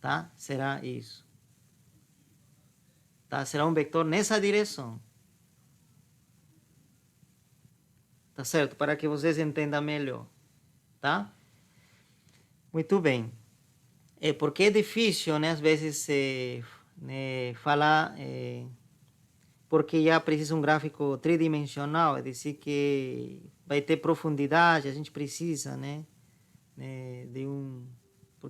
Tá? Será isso. Tá? Será um vetor nessa direção. Tá certo? Para que vocês entendam melhor. Tá? Muito bem. Porque é difícil, né, às vezes, falar, porque já precisa um gráfico tridimensional, é dizer que vai ter profundidade, a gente precisa, né,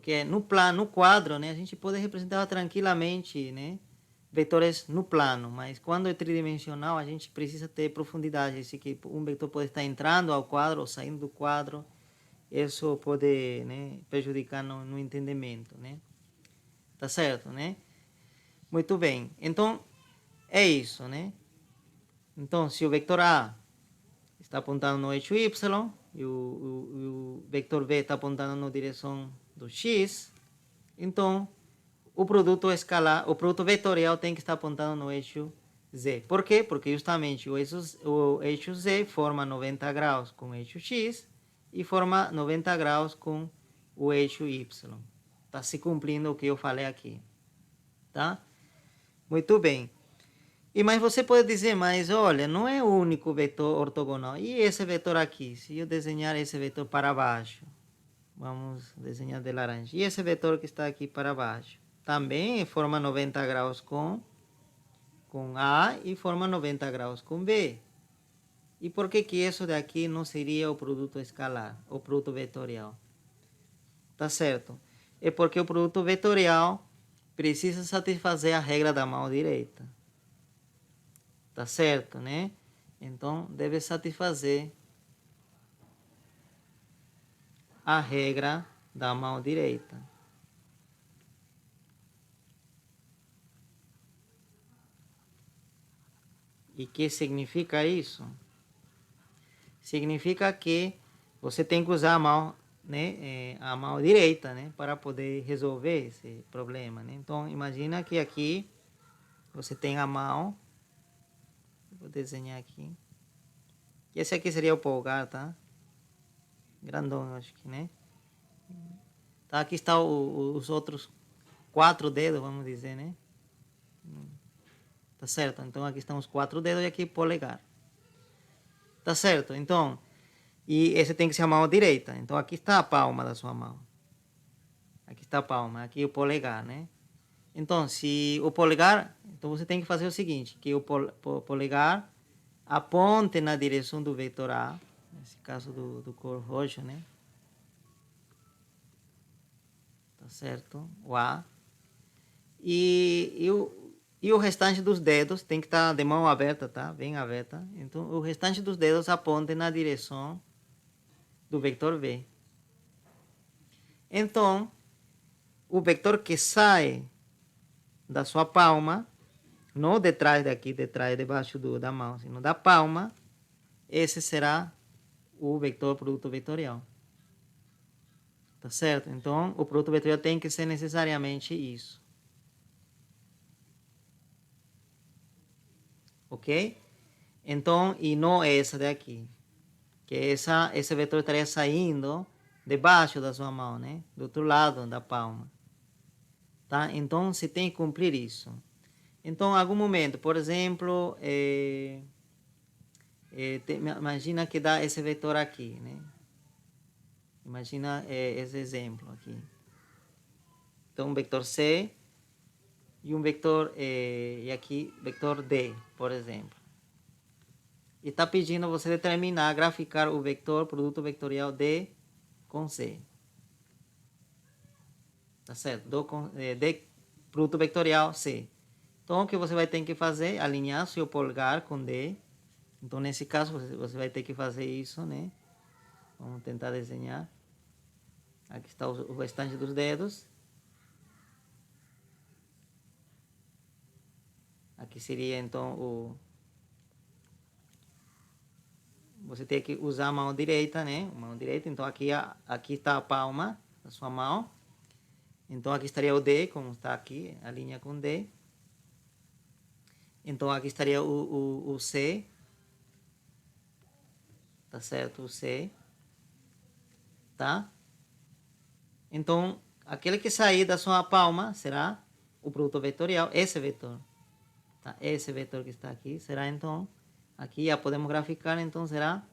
Porque no plano, no quadro, né, a gente pode representar tranquilamente, né, vetores no plano, mas quando é tridimensional a gente precisa ter profundidade, assim que um vetor pode estar entrando ao quadro ou saindo do quadro, isso pode, né, prejudicar no entendimento, né? Tá certo, né? Muito bem. Então, é isso, né? Então, se o vetor A está apontando no eixo Y e o vetor B está apontando na direção do X, então o produto escalar, o produto vetorial tem que estar apontando no eixo Z. Por quê? Porque justamente o eixo Z forma 90 graus com o eixo X e forma 90 graus com o eixo Y. Está se cumprindo o que eu falei aqui. Tá? Muito bem. E mas você pode dizer, mas olha, não é o único vetor ortogonal. E esse vetor aqui? Se eu desenhar esse vetor para baixo, vamos desenhar de laranja. E esse vetor que está aqui para baixo? Também forma 90 graus com A e forma 90 graus com B. E por que que isso daqui não seria o produto escalar, o produto vetorial? Tá certo? É porque o produto vetorial precisa satisfazer a regra da mão direita. Tá certo, né? Então, deve satisfazer a regra da mão direita. E que significa isso? Significa que você tem que usar a mão, né, a mão direita, né, para poder resolver esse problema, né? Então, imagina que aqui você tem a mão, vou desenhar aqui. Esse aqui seria o polegar, tá? Grandão, acho que, né? Tá, aqui está os outros 4 dedos, vamos dizer, né? Tá certo? Então aqui estão os 4 dedos e aqui polegar. Tá certo? Então, e esse tem que ser a mão direita. Então aqui está a palma da sua mão. Aqui está a palma, aqui o polegar, né? Então, se o polegar, então você tem que fazer o seguinte, que o polegar aponte na direção do vetor A, nesse caso do cor roxo, né? Tá certo? O A. E o restante dos dedos tem que estar de mão aberta, tá? Bem aberta. Então, o restante dos dedos aponte na direção do vetor V. Então, o vetor que sai da sua palma, não detrás daqui, debaixo da mão, sino da palma, esse será o vetor produto vetorial. Tá certo? Então, o produto vetorial tem que ser necessariamente isso. Ok? Então, e não essa daqui. Que esse vetor estaria saindo debaixo da sua mão, né? Do outro lado da palma. Tá? Então, você tem que cumprir isso. Então, em algum momento, por exemplo, imagina que dá esse vetor aqui, né? Imagina esse exemplo aqui. Então, um vetor C e um vetor, e aqui, vetor D, por exemplo. E está pedindo você determinar, graficar o vetor, produto vetorial D com C. Tá certo? D, produto vetorial C. Então, o que você vai ter que fazer? Alinhar seu polegar com D. Então, nesse caso, você vai ter que fazer isso, né? Vamos tentar desenhar. Aqui está o restante dos dedos. Aqui seria, então, você tem que usar a mão direita, né? Mão direita. Então, aqui está a palma da sua mão. Então, aqui estaria o D, como está aqui, a linha com D. Então, aqui estaria o C. Tá certo? O C. Tá? Então, aquele que sair da sua palma será o produto vetorial, esse vetor. Tá? Esse vetor que está aqui será, então, aqui já podemos graficar, então será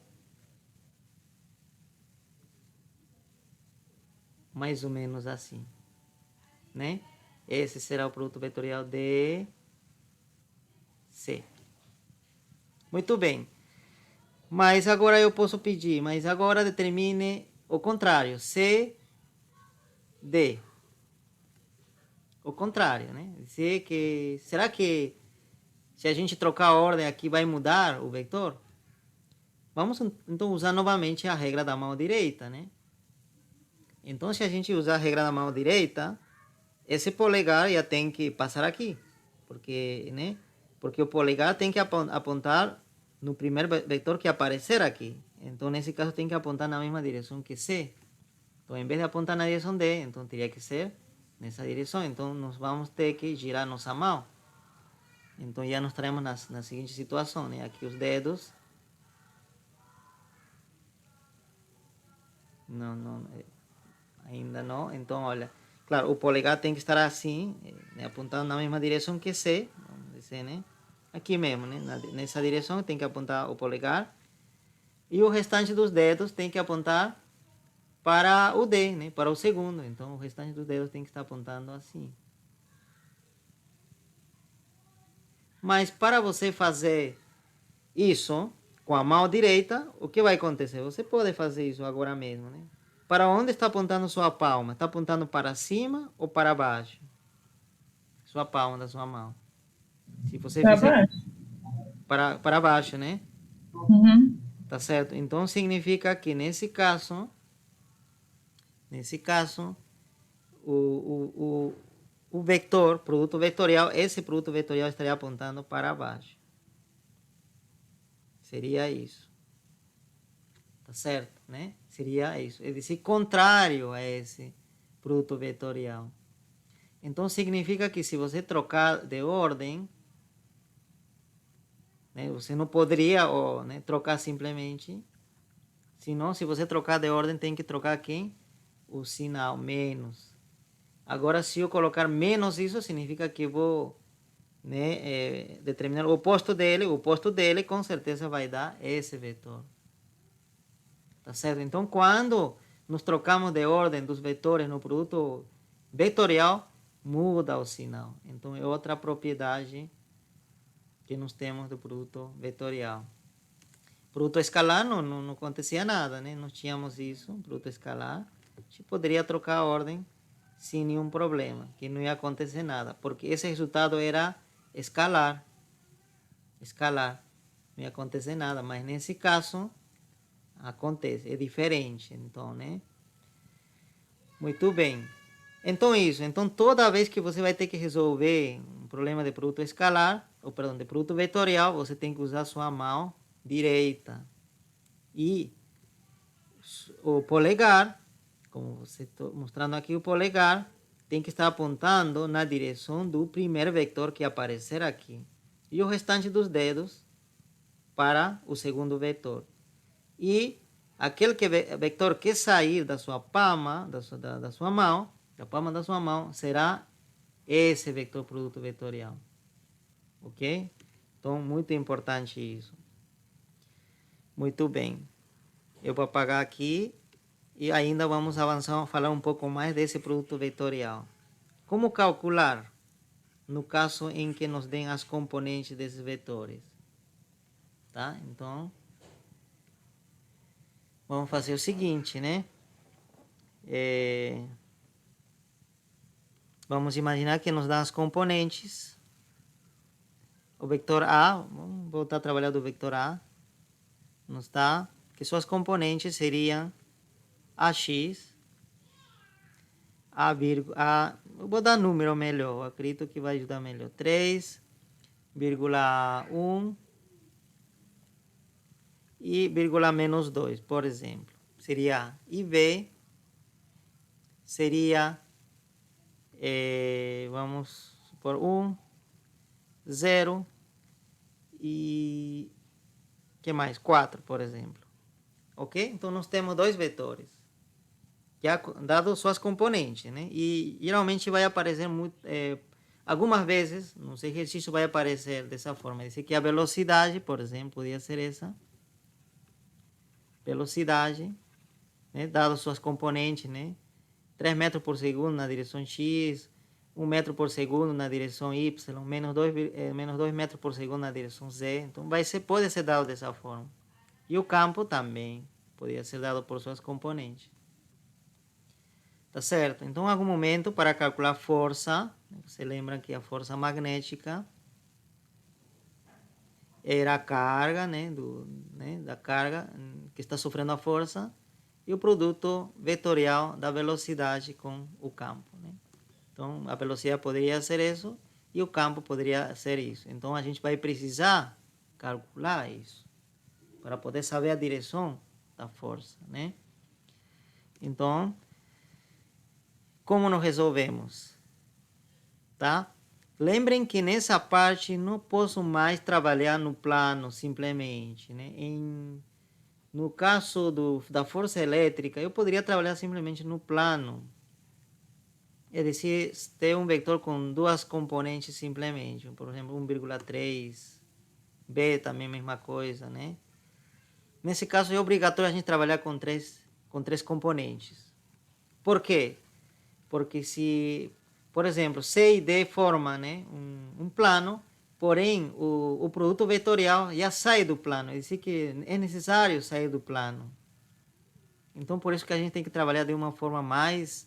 mais ou menos assim, né? Esse será o produto vetorial de C. Muito bem. Mas agora eu posso pedir, mas agora determine o contrário. C D. O contrário, né? Dizer que, será que se a gente trocar a ordem aqui vai mudar o vetor? Vamos então usar novamente a regra da mão direita, né? Então, se a gente usar a regra da mão direita, esse polegar já tem que passar aqui, porque, né? Porque o polegar tem que apontar no primeiro vetor que aparecer aqui. Então, nesse caso, tem que apontar na mesma direção que C. Então, em vez de apontar na direção D, então teria que ser nessa direção. Então, nós vamos ter que girar nossa mão. Então, já nos traemos na seguinte situação, né? Aqui os dedos. Não, ainda não. Então, olha, claro, o polegar tem que estar assim, né? Apontando na mesma direção que C. Vamos dizer, né? Aqui mesmo, né? Nessa direção tem que apontar o polegar. E o restante dos dedos tem que apontar para o D, né? Para o segundo. Então, o restante dos dedos tem que estar apontando assim. Mas para você fazer isso com a mão direita, o que vai acontecer? Você pode fazer isso agora mesmo, né? Para onde está apontando sua palma? Está apontando para cima ou para baixo? Sua palma da sua mão. Se você Para fizer baixo. para baixo, né? Uhum. Tá certo? Então significa que nesse caso, o vetor, produto vetorial, esse produto vetorial estaria apontando para baixo. Seria isso. Tá certo, né? Seria isso. É dizer, contrário a esse produto vetorial. Então significa que se você trocar de ordem, né, você não poderia né, trocar simplesmente. Senão, se você trocar de ordem, tem que trocar quem? O sinal, menos. Agora, se eu colocar menos isso, significa que vou, né, determinar o oposto dele com certeza vai dar esse vetor. Tá certo? Então, quando nos trocamos de ordem dos vetores no produto vetorial, muda o sinal. Então, é outra propriedade que nós temos do produto vetorial. Produto escalar não acontecia nada, né? Não tínhamos isso, produto escalar. A gente poderia trocar a ordem sem nenhum problema, que não ia acontecer nada, porque esse resultado era escalar. Escalar. Não ia acontecer nada, mas nesse caso acontece, é diferente, então, né? Muito bem. Então isso, então toda vez que você vai ter que resolver um problema de produto escalar, ou perdão, de produto vetorial, você tem que usar sua mão direita. E o polegar, como você está mostrando aqui, o polegar tem que estar apontando na direção do primeiro vetor que aparecer aqui. E o restante dos dedos para o segundo vetor. E aquele vetor que sair da sua palma, da sua mão, da palma da sua mão, será esse vetor produto vetorial. Ok? Então, muito importante isso. Muito bem. Eu vou apagar aqui e ainda vamos avançar, falar um pouco mais desse produto vetorial. Como calcular no caso em que nos deem as componentes desses vetores? Tá? Então, vamos fazer o seguinte, né? Vamos imaginar que nos dão as componentes. O vetor A, vamos voltar a trabalhar do vetor A. Nos dá que suas componentes seriam AX, eu vou dar número melhor, acredito que vai ajudar melhor. 3,1 e vírgula menos 2, por exemplo. Seria I B, seria, vamos supor, 1, 0 e que mais? 4, por exemplo. Ok? Então, nós temos dois vetores, já dado suas componentes, né? E geralmente vai aparecer muito, algumas vezes, nos exercícios vai aparecer dessa forma. Diz que a velocidade, por exemplo, podia ser essa. Velocidade, né? Dado suas componentes, né? 3 metros por segundo na direção X, 1 metro por segundo na direção Y, menos 2 metros por segundo na direção Z. Então, pode ser dado dessa forma. E o campo também poderia ser dado por suas componentes. Tá certo? Então, em algum momento, para calcular força, você lembra que a força magnética era a carga, né, da carga que está sofrendo a força e o produto vetorial da velocidade com o campo, né? Então, a velocidade poderia ser isso e o campo poderia ser isso. Então, a gente vai precisar calcular isso para poder saber a direção da força, né? Então, como nós resolvemos? Tá? Lembrem que nessa parte não posso mais trabalhar no plano simplesmente, né? No caso da força elétrica, eu poderia trabalhar simplesmente no plano. É decir, ter um vetor com duas componentes simplesmente. Por exemplo, 1,3. B também mesma coisa, né? Nesse caso é obrigatório a gente trabalhar com três componentes. Por quê? Porque se, por exemplo, C e D formam, né, um plano, porém o produto vetorial já sai do plano. É dizer que é necessário sair do plano. Então, por isso que a gente tem que trabalhar de uma forma mais,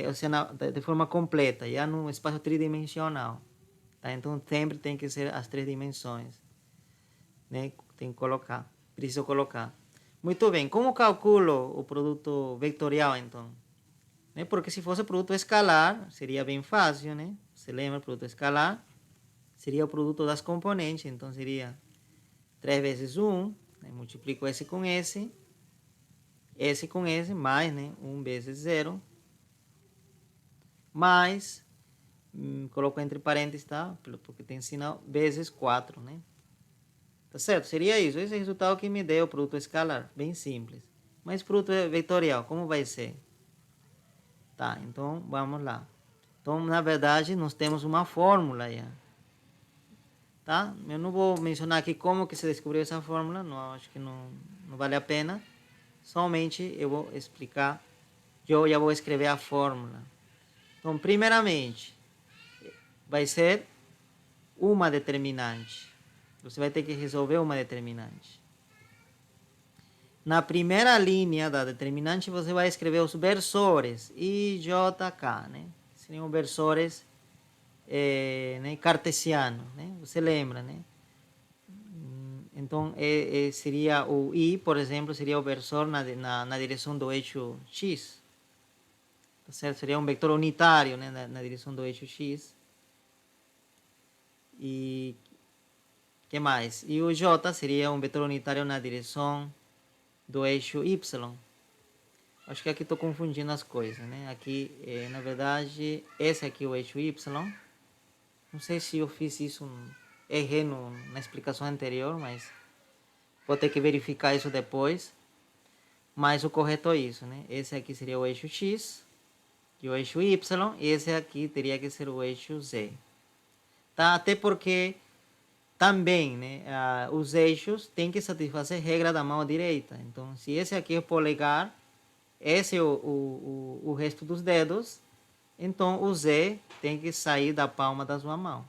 ou seja, de forma completa, já no espaço tridimensional. Tá? Então, sempre tem que ser as três dimensões. Né? Tem que colocar, preciso colocar. Muito bem, como calculo o produto vetorial, então? Né? Porque se fosse produto escalar, seria bem fácil, né? Você lembra, produto escalar seria o produto das componentes, então seria 3 vezes 1, né? Multiplico S com S com S, mais, né? 1 vezes 0, mais, coloco entre parênteses, tá? Porque tem sinal, vezes 4, né? Tá certo? Seria isso, esse resultado que me deu o produto escalar, bem simples. Mas produto vetorial, como vai ser? Tá, então vamos lá. Então, na verdade, nós temos uma fórmula já. Tá? Eu não vou mencionar aqui como que se descobriu essa fórmula, não, acho que não vale a pena. Somente eu vou explicar, eu já vou escrever a fórmula. Então, primeiramente, vai ser uma determinante. Você vai ter que resolver uma determinante. Na primeira linha da determinante, você vai escrever os versores, I, J, K, né? Seriam versores né, cartesianos, né? Você lembra, né? Então, seria o I, por exemplo, seria o versor na direção do eixo X. Tá certo? Seria um vetor unitário, né, na direção do eixo X. E que mais? E o J seria um vetor unitário na direção do eixo Y. Acho que aqui estou confundindo as coisas, né? Aqui, na verdade, esse aqui é o eixo Y. Não sei se eu fiz isso, errei na explicação anterior, mas vou ter que verificar isso depois. Mas o correto é isso, né? Esse aqui seria o eixo X e o eixo Y. E esse aqui teria que ser o eixo Z. Tá? Até porque também, né, os eixos têm que satisfazer a regra da mão direita. Então, se esse aqui é o polegar, esse é o resto dos dedos, então o Z tem que sair da palma da sua mão.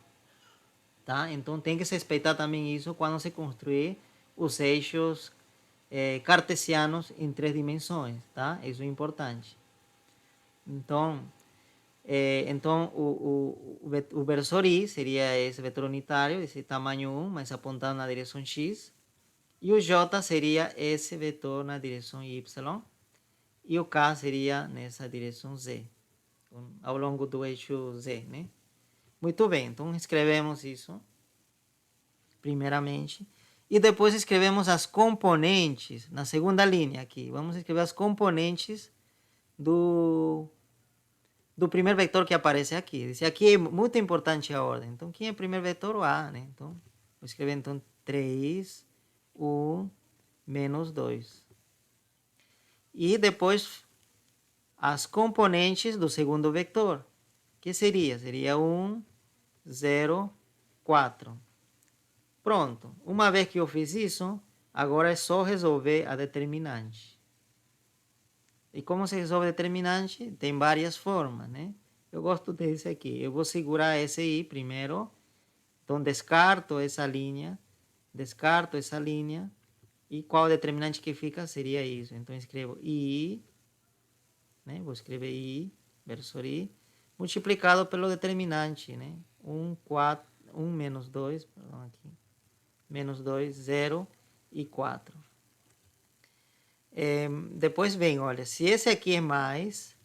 Tá? Então, tem que se respeitar também isso quando se construir os eixos cartesianos em 3 dimensões. Tá? Isso é importante. Então, o versor I seria esse vetor unitário, esse tamanho 1, mas apontado na direção X. E o J seria esse vetor na direção Y. E o K seria nessa direção Z, ao longo do eixo Z, né? Muito bem, então escrevemos isso, primeiramente. E depois escrevemos as componentes, na segunda linha aqui. Vamos escrever as componentes do primeiro vetor que aparece aqui. Esse aqui é muito importante a ordem. Então, quem é o primeiro vetor? O A, né? Então, vou escrever então 3, 1, menos 2. E depois as componentes do segundo vetor. Que seria? Seria 1, 0, 4. Pronto. Uma vez que eu fiz isso, agora é só resolver a determinante. E como se resolve determinante? Tem várias formas, né? Eu gosto desse aqui. Eu vou segurar esse I primeiro. Então, descarto essa linha. E qual determinante que fica seria isso. Então, escrevo I, né? Vou escrever I, versor I, multiplicado pelo determinante, né? 1, 4, 1 menos 2, perdão, aqui, menos 2, 0 e 4. Depois vem, olha, se esse aqui é mais,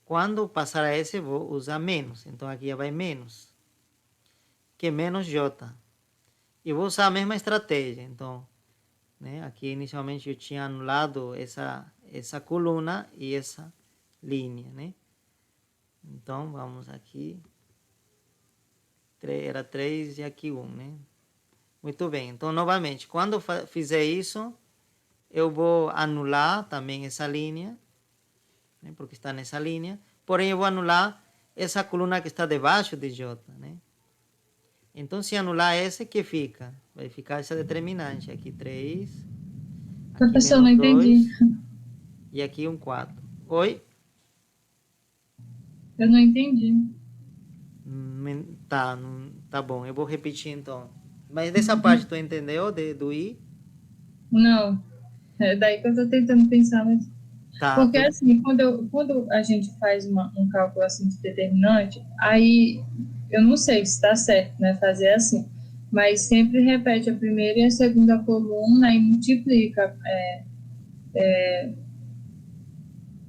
quando passar a esse, vou usar menos. Então, aqui já vai menos, que é menos J. E vou usar a mesma estratégia. Então, né, aqui inicialmente eu tinha anulado essa coluna e essa linha, né? Então, vamos aqui. Era 3 e aqui 1, né? Muito bem. Então, novamente, quando fizer isso, eu vou anular também essa linha, né? Porque está nessa linha. Porém, eu vou anular essa coluna que está debaixo de J, né? Então, se anular essa, que fica? Vai ficar essa determinante. Aqui 3, aqui Professor, não menos entendi. 2 e aqui um 4. Oi? Eu não entendi. Tá, tá bom. Eu vou repetir então. Mas dessa parte tu entendeu do I? Não. É daí que eu estou tentando pensar, mas... Tá, Porque, assim, quando a gente faz um cálculo assim de determinante, aí eu não sei se está certo, né, fazer assim, mas sempre repete a primeira e a segunda coluna e multiplica,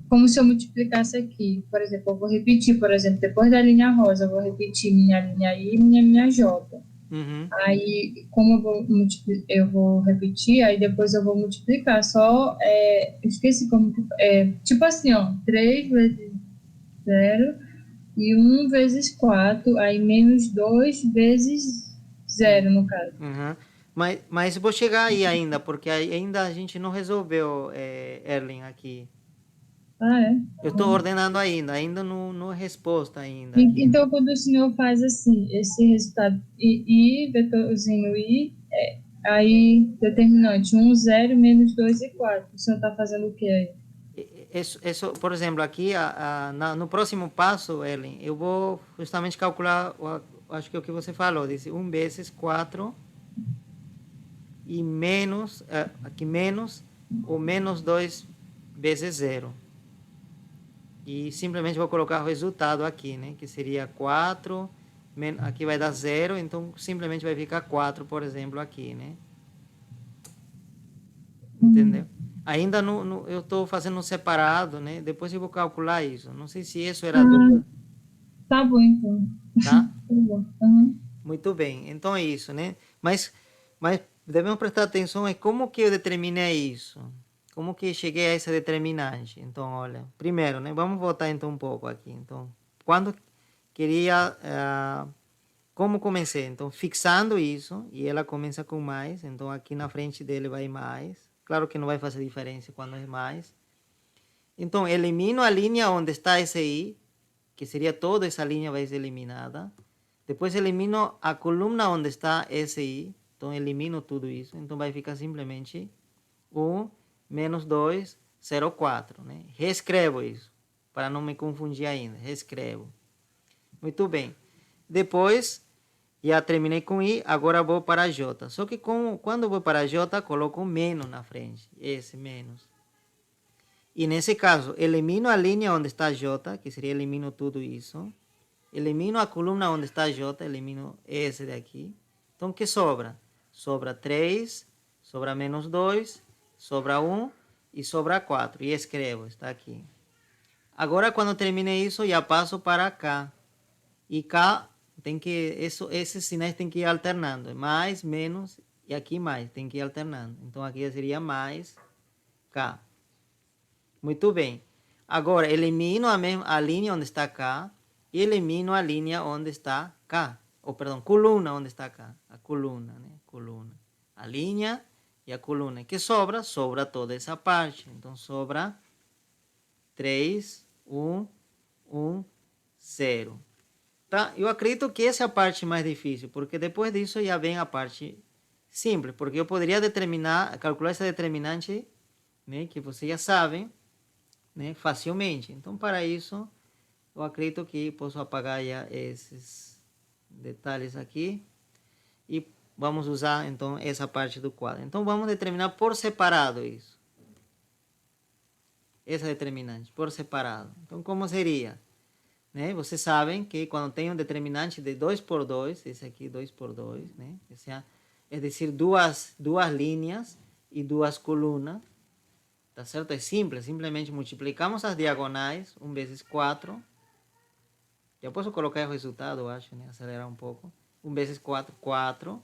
como se eu multiplicasse aqui. Por exemplo, eu vou repetir, por exemplo, depois da linha rosa, eu vou repetir minha linha I e minha linha J. Uhum. Aí, como eu vou repetir, aí depois eu vou multiplicar. Só, esqueci como, tipo assim, ó, 3 vezes 0 e 1 vezes 4, aí menos 2 vezes 0, no caso. Uhum. Mas vou chegar aí ainda, porque ainda a gente não resolveu, Erling, aqui. Ah, é? Eu estou ordenando ainda não é resposta ainda aqui. Então, quando o senhor faz assim, esse resultado I, vetorzinho I, aí determinante 1, 0, menos 2 e 4. O senhor está fazendo o que aí? Isso, por exemplo, aqui no próximo passo, Erling, eu vou justamente calcular, acho que é o que você falou, disse 1 vezes 4 e menos, aqui menos, ou menos 2 vezes 0. E simplesmente vou colocar o resultado aqui, né? Que seria 4, aqui vai dar 0, então simplesmente vai ficar 4, por exemplo, aqui, né? Entendeu? Ainda eu estou fazendo separado, né? Depois eu vou calcular isso. Não sei se isso era a Ah, dúvida, tá bom, então. tá? Tá bom. Uhum. Muito bem, então é isso, né? Mas devemos prestar atenção em como que eu determinei isso. Como que cheguei a essa determinante. Então, olha, primeiro, né? Vamos voltar então um pouco aqui. Então, quando queria... como comecei? Então, fixando isso, e ela começa com mais, então aqui na frente dele vai mais. Claro que não vai fazer diferença quando é mais. Então, elimino a linha onde está esse i, que seria toda essa linha vai ser eliminada. Depois elimino a coluna onde está esse i, então elimino tudo isso. Então, vai ficar simplesmente 1 menos 2, 0, 4. Né? Reescrevo isso, para não me confundir ainda. Reescrevo. Muito bem. Depois, já terminei com I, agora vou para J. Só que quando vou para J, coloco um menos na frente. Esse menos. E nesse caso, elimino a linha onde está J, que seria elimino tudo isso. Elimino a coluna onde está J, elimino esse daqui. Então, o que sobra? Sobra 3, sobra menos 2, sobra 1 e sobra 4. E escrevo, está aqui. Agora, quando terminei isso, já passo para cá. E cá, esses sinais tem que ir alternando. Mais, menos e aqui mais. Tem que ir alternando. Então, aqui seria mais cá. Muito bem. Agora, elimino a linha onde está cá e elimino a linha onde está cá. Ou, perdão, coluna onde está cá. A coluna, né? Coluna. A linha e a coluna. Que sobra? Sobra toda essa parte. Então, sobra 3, 1, 1, 0. Tá? Eu acredito que essa é a parte mais difícil, porque depois disso já vem a parte simples, porque eu poderia calcular essa determinante, né, que vocês já sabem, né, facilmente. Então, para isso, eu acredito que posso apagar já esses detalhes aqui e vamos usar, então, essa parte do quadro. Então, vamos determinar por separado isso. essa determinante, por separado. Então, como seria? Né? Vocês sabem que quando tem um determinante de 2 por 2, esse aqui 2 por 2, né? É decir, duas linhas e duas colunas, tá certo? É simples, simplesmente multiplicamos as diagonais, 1 vezes 4. Já posso colocar o resultado, eu acho, né? Acelerar um pouco. 1 vezes 4, 4.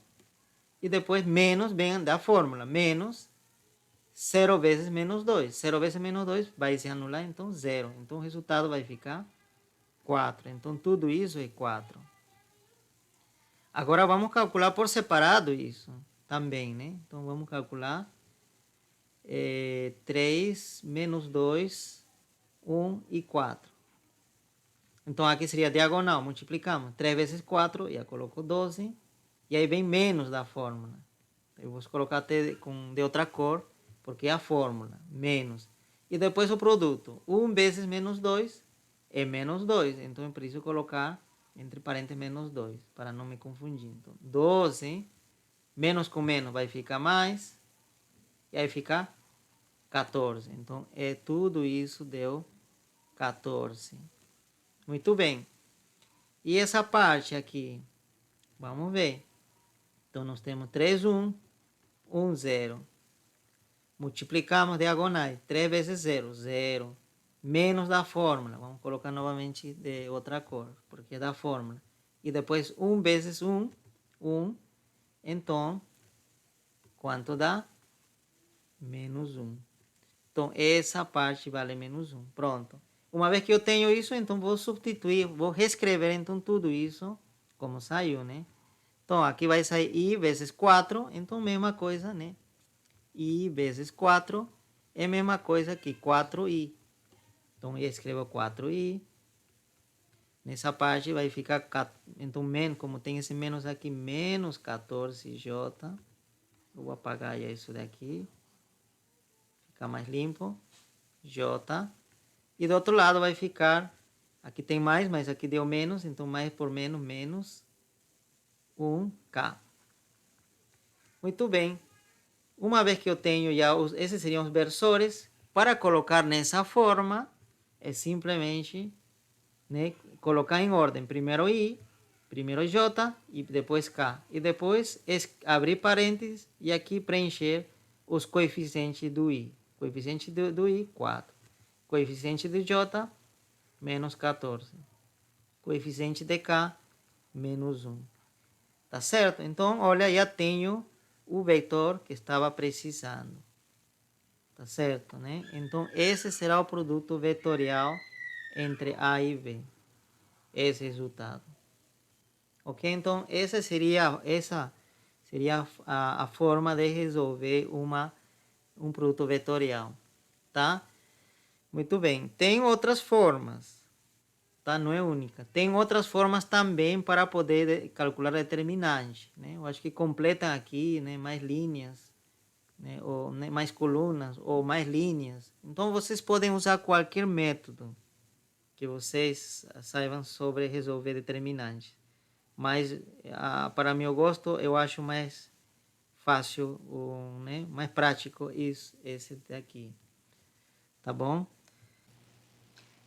E depois menos, vem da fórmula, menos 0 vezes menos 2. 0 vezes menos 2 vai se anular, então 0. Então o resultado vai ficar 4. Então tudo isso é 4. Agora vamos calcular por separado isso também, né? Então vamos calcular 3 menos 2, 1 e 4. Então aqui seria diagonal, multiplicamos. 3 vezes 4, já colocou 12. E aí vem menos da fórmula. Eu vou colocar até de outra cor, porque é a fórmula, menos. E depois o produto. 1 vezes menos 2 é menos 2. Então eu preciso colocar entre parênteses menos 2, para não me confundir. Então, 12, menos com menos vai ficar mais, e aí fica 14. Então, tudo isso deu 14. Muito bem. E essa parte aqui, vamos ver. Então, nós temos 3, 1, 1, 0. Multiplicamos diagonais. 3 vezes 0, 0. Menos da fórmula. Vamos colocar novamente de outra cor, porque é da fórmula. E depois 1 vezes 1, 1. Então, quanto dá? Menos 1. Então, essa parte vale menos 1. Pronto. Uma vez que eu tenho isso, então vou substituir, vou reescrever então tudo isso como saiu, né? Então, aqui vai sair i vezes 4, então mesma coisa, né? I vezes 4 é a mesma coisa que 4i. Então, eu escrevo 4i. Nessa parte vai ficar, então, menos, como tem esse menos aqui, menos 14j. Eu vou apagar isso daqui. Ficar mais limpo. J. E do outro lado vai ficar, aqui tem mais, mas aqui deu menos, então mais por menos, menos 1k. Muito bem. Uma vez que eu tenho já, esses seriam os versores, para colocar nessa forma, é simplesmente, né, colocar em ordem. Primeiro I, primeiro J e depois K. E depois abrir parênteses e aqui preencher os coeficientes do I. Coeficiente do I, 4. Coeficiente de J, menos 14. Coeficiente de K, menos 1. Tá certo? Então, olha, já tenho o vetor que estava precisando. Tá certo, né? Então, esse será o produto vetorial entre A e B. Esse resultado. Ok? Então, essa seria a forma de resolver um produto vetorial. Tá? Muito bem. Tem outras formas. Tá? Não é única. Tem outras formas também para poder calcular determinante, né? Eu acho que completam aqui, né, mais linhas, né, ou né, mais colunas, ou mais linhas. Então, vocês podem usar qualquer método que vocês saibam sobre resolver determinantes. Mas, para meu gosto, eu acho mais fácil, né, mais prático esse daqui. Tá bom?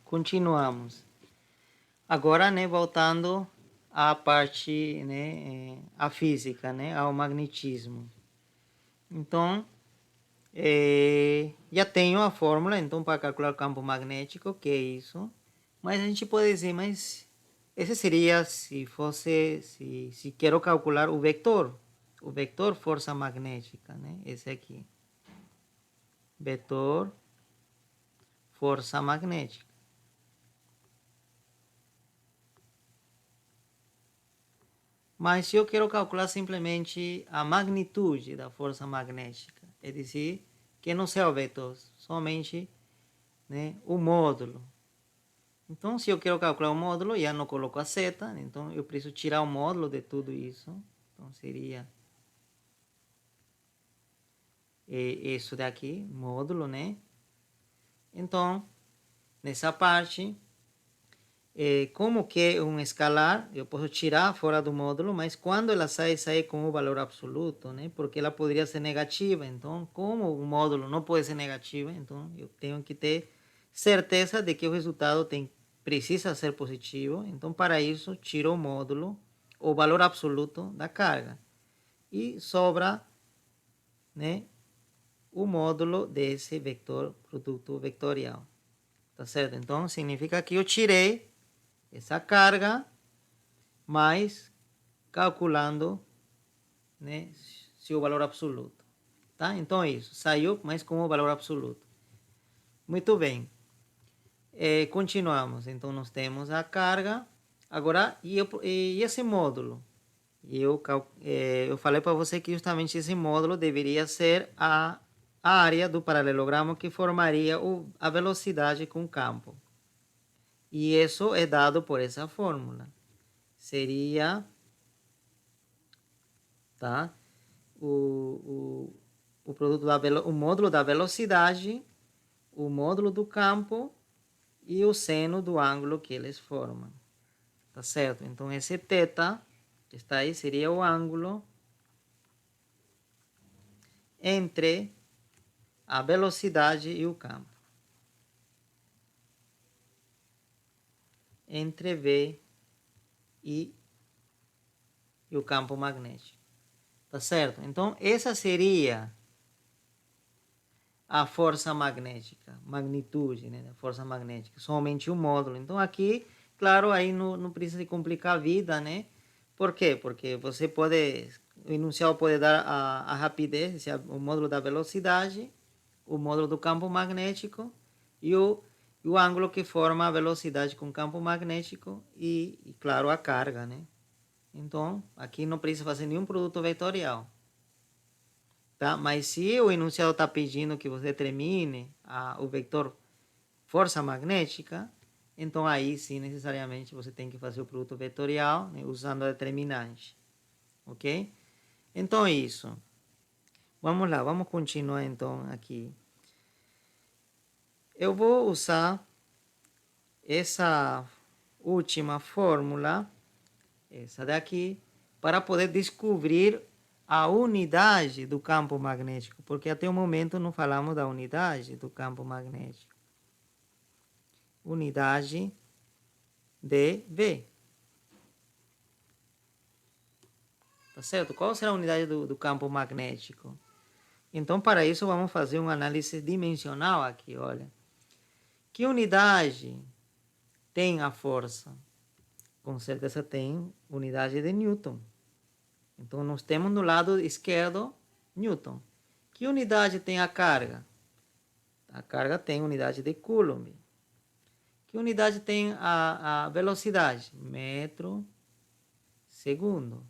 Continuamos. Agora, né, voltando à parte, né, à física, né, ao magnetismo. Então, já tenho a fórmula, então, para calcular o campo magnético, que é isso. Mas a gente pode dizer, mas esse seria se quero calcular o vetor força magnética, né, esse aqui. Vetor força magnética. Mas se eu quero calcular simplesmente a magnitude da força magnética, é dizer, que não seja o vetor, somente, né, o módulo. Então, se eu quero calcular o módulo, já não coloco a seta, então eu preciso tirar o módulo de tudo isso. Então, seria isso daqui, módulo, né? Então, nessa parte, como que é um escalar, eu posso tirar fora do módulo, mas quando ela sai com o valor absoluto, né? Porque ela poderia ser negativa. Então, como o módulo não pode ser negativa, então eu tenho que ter certeza de que o resultado precisa ser positivo. Então, para isso, tiro o módulo, o valor absoluto da carga. E sobra, né, o módulo desse vetor, produto vetorial. Tá certo? Então, significa que eu tirei essa carga, mas calculando, né, seu valor absoluto. Tá? Então, é isso. Saiu, mas com o valor absoluto. Muito bem. Continuamos. Então, nós temos a carga. Agora, e esse módulo? Eu falei para você que justamente esse módulo deveria ser a área do paralelogramo que formaria a velocidade com o campo. E isso é dado por essa fórmula. Seria, tá? O produto o módulo da velocidade, o módulo do campo e o seno do ângulo que eles formam. Tá certo? Então, esse θ que está aí seria o ângulo entre a velocidade e o campo. Entre V e o campo magnético. Tá certo? Então, essa seria a força magnética, magnitude, né, da força magnética, somente o módulo. Então, aqui, claro, aí não precisa complicar a vida, né? Por quê? Porque você pode, o enunciado pode dar a rapidez, o módulo da velocidade, o módulo do campo magnético e o ângulo que forma a velocidade com o campo magnético e, claro, a carga, né? Então, aqui não precisa fazer nenhum produto vetorial. Tá? Mas se o enunciado está pedindo que você determine o vetor força magnética, então aí sim, necessariamente, você tem que fazer o produto vetorial, né, usando a determinante. Ok? Então, isso. Vamos lá, vamos continuar então aqui. Eu vou usar essa última fórmula, essa daqui, para poder descobrir a unidade do campo magnético, porque até o momento não falamos da unidade do campo magnético. Unidade de V. Tá certo? Qual será a unidade do campo magnético? Então, para isso, vamos fazer uma análise dimensional aqui, olha. Que unidade tem a força? Com certeza tem unidade de Newton. Então, nós temos no lado esquerdo Newton. Que unidade tem a carga? A carga tem unidade de Coulomb. Que unidade tem a velocidade? Metro segundo.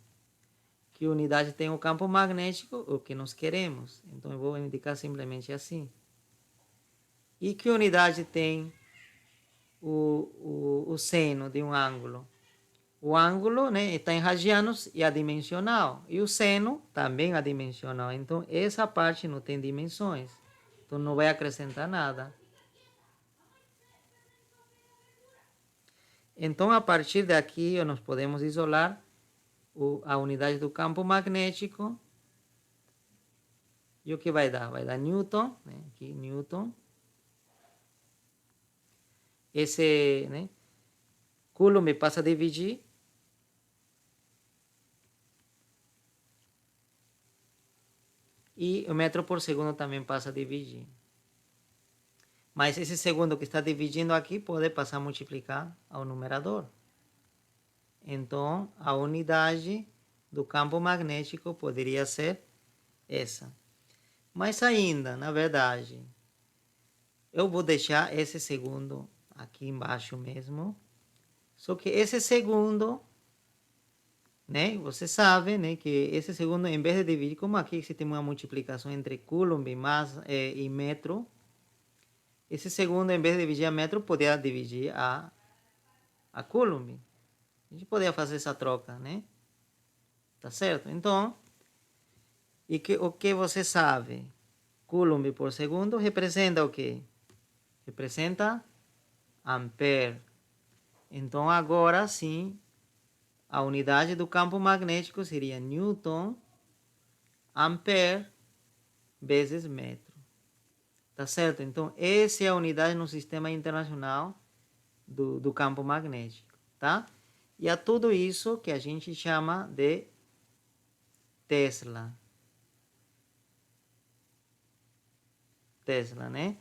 Que unidade tem o campo magnético? O que nós queremos. Então, eu vou indicar simplesmente assim. E que unidade tem o seno de um ângulo? O ângulo, né, está em radianos e adimensional. E o seno também adimensional. Então, essa parte não tem dimensões. Então, não vai acrescentar nada. Então, a partir daqui, nós podemos isolar a unidade do campo magnético. E o que vai dar? Vai dar Newton, né? Aqui, Newton. Esse, né? Coulomb passa a dividir. E o metro por segundo também passa a dividir. Mas esse segundo que está dividindo aqui pode passar a multiplicar ao numerador. Então, a unidade do campo magnético poderia ser essa. Mas ainda, na verdade, eu vou deixar esse segundo aqui embaixo mesmo. Só que esse segundo, né, você sabe, né, que esse segundo, em vez de dividir, como aqui se tem uma multiplicação entre Coulomb e metro, esse segundo, em vez de dividir a metro, poderia dividir a Coulomb. A gente poderia fazer essa troca, né? Tá certo? Então, o que você sabe? Coulomb por segundo representa o quê? Representa ampere. Então, agora sim, a unidade do campo magnético seria Newton, ampere, vezes metro. Tá certo? Então, essa é a unidade no sistema internacional do campo magnético, tá? E a tudo isso que a gente chama de Tesla. Tesla, né?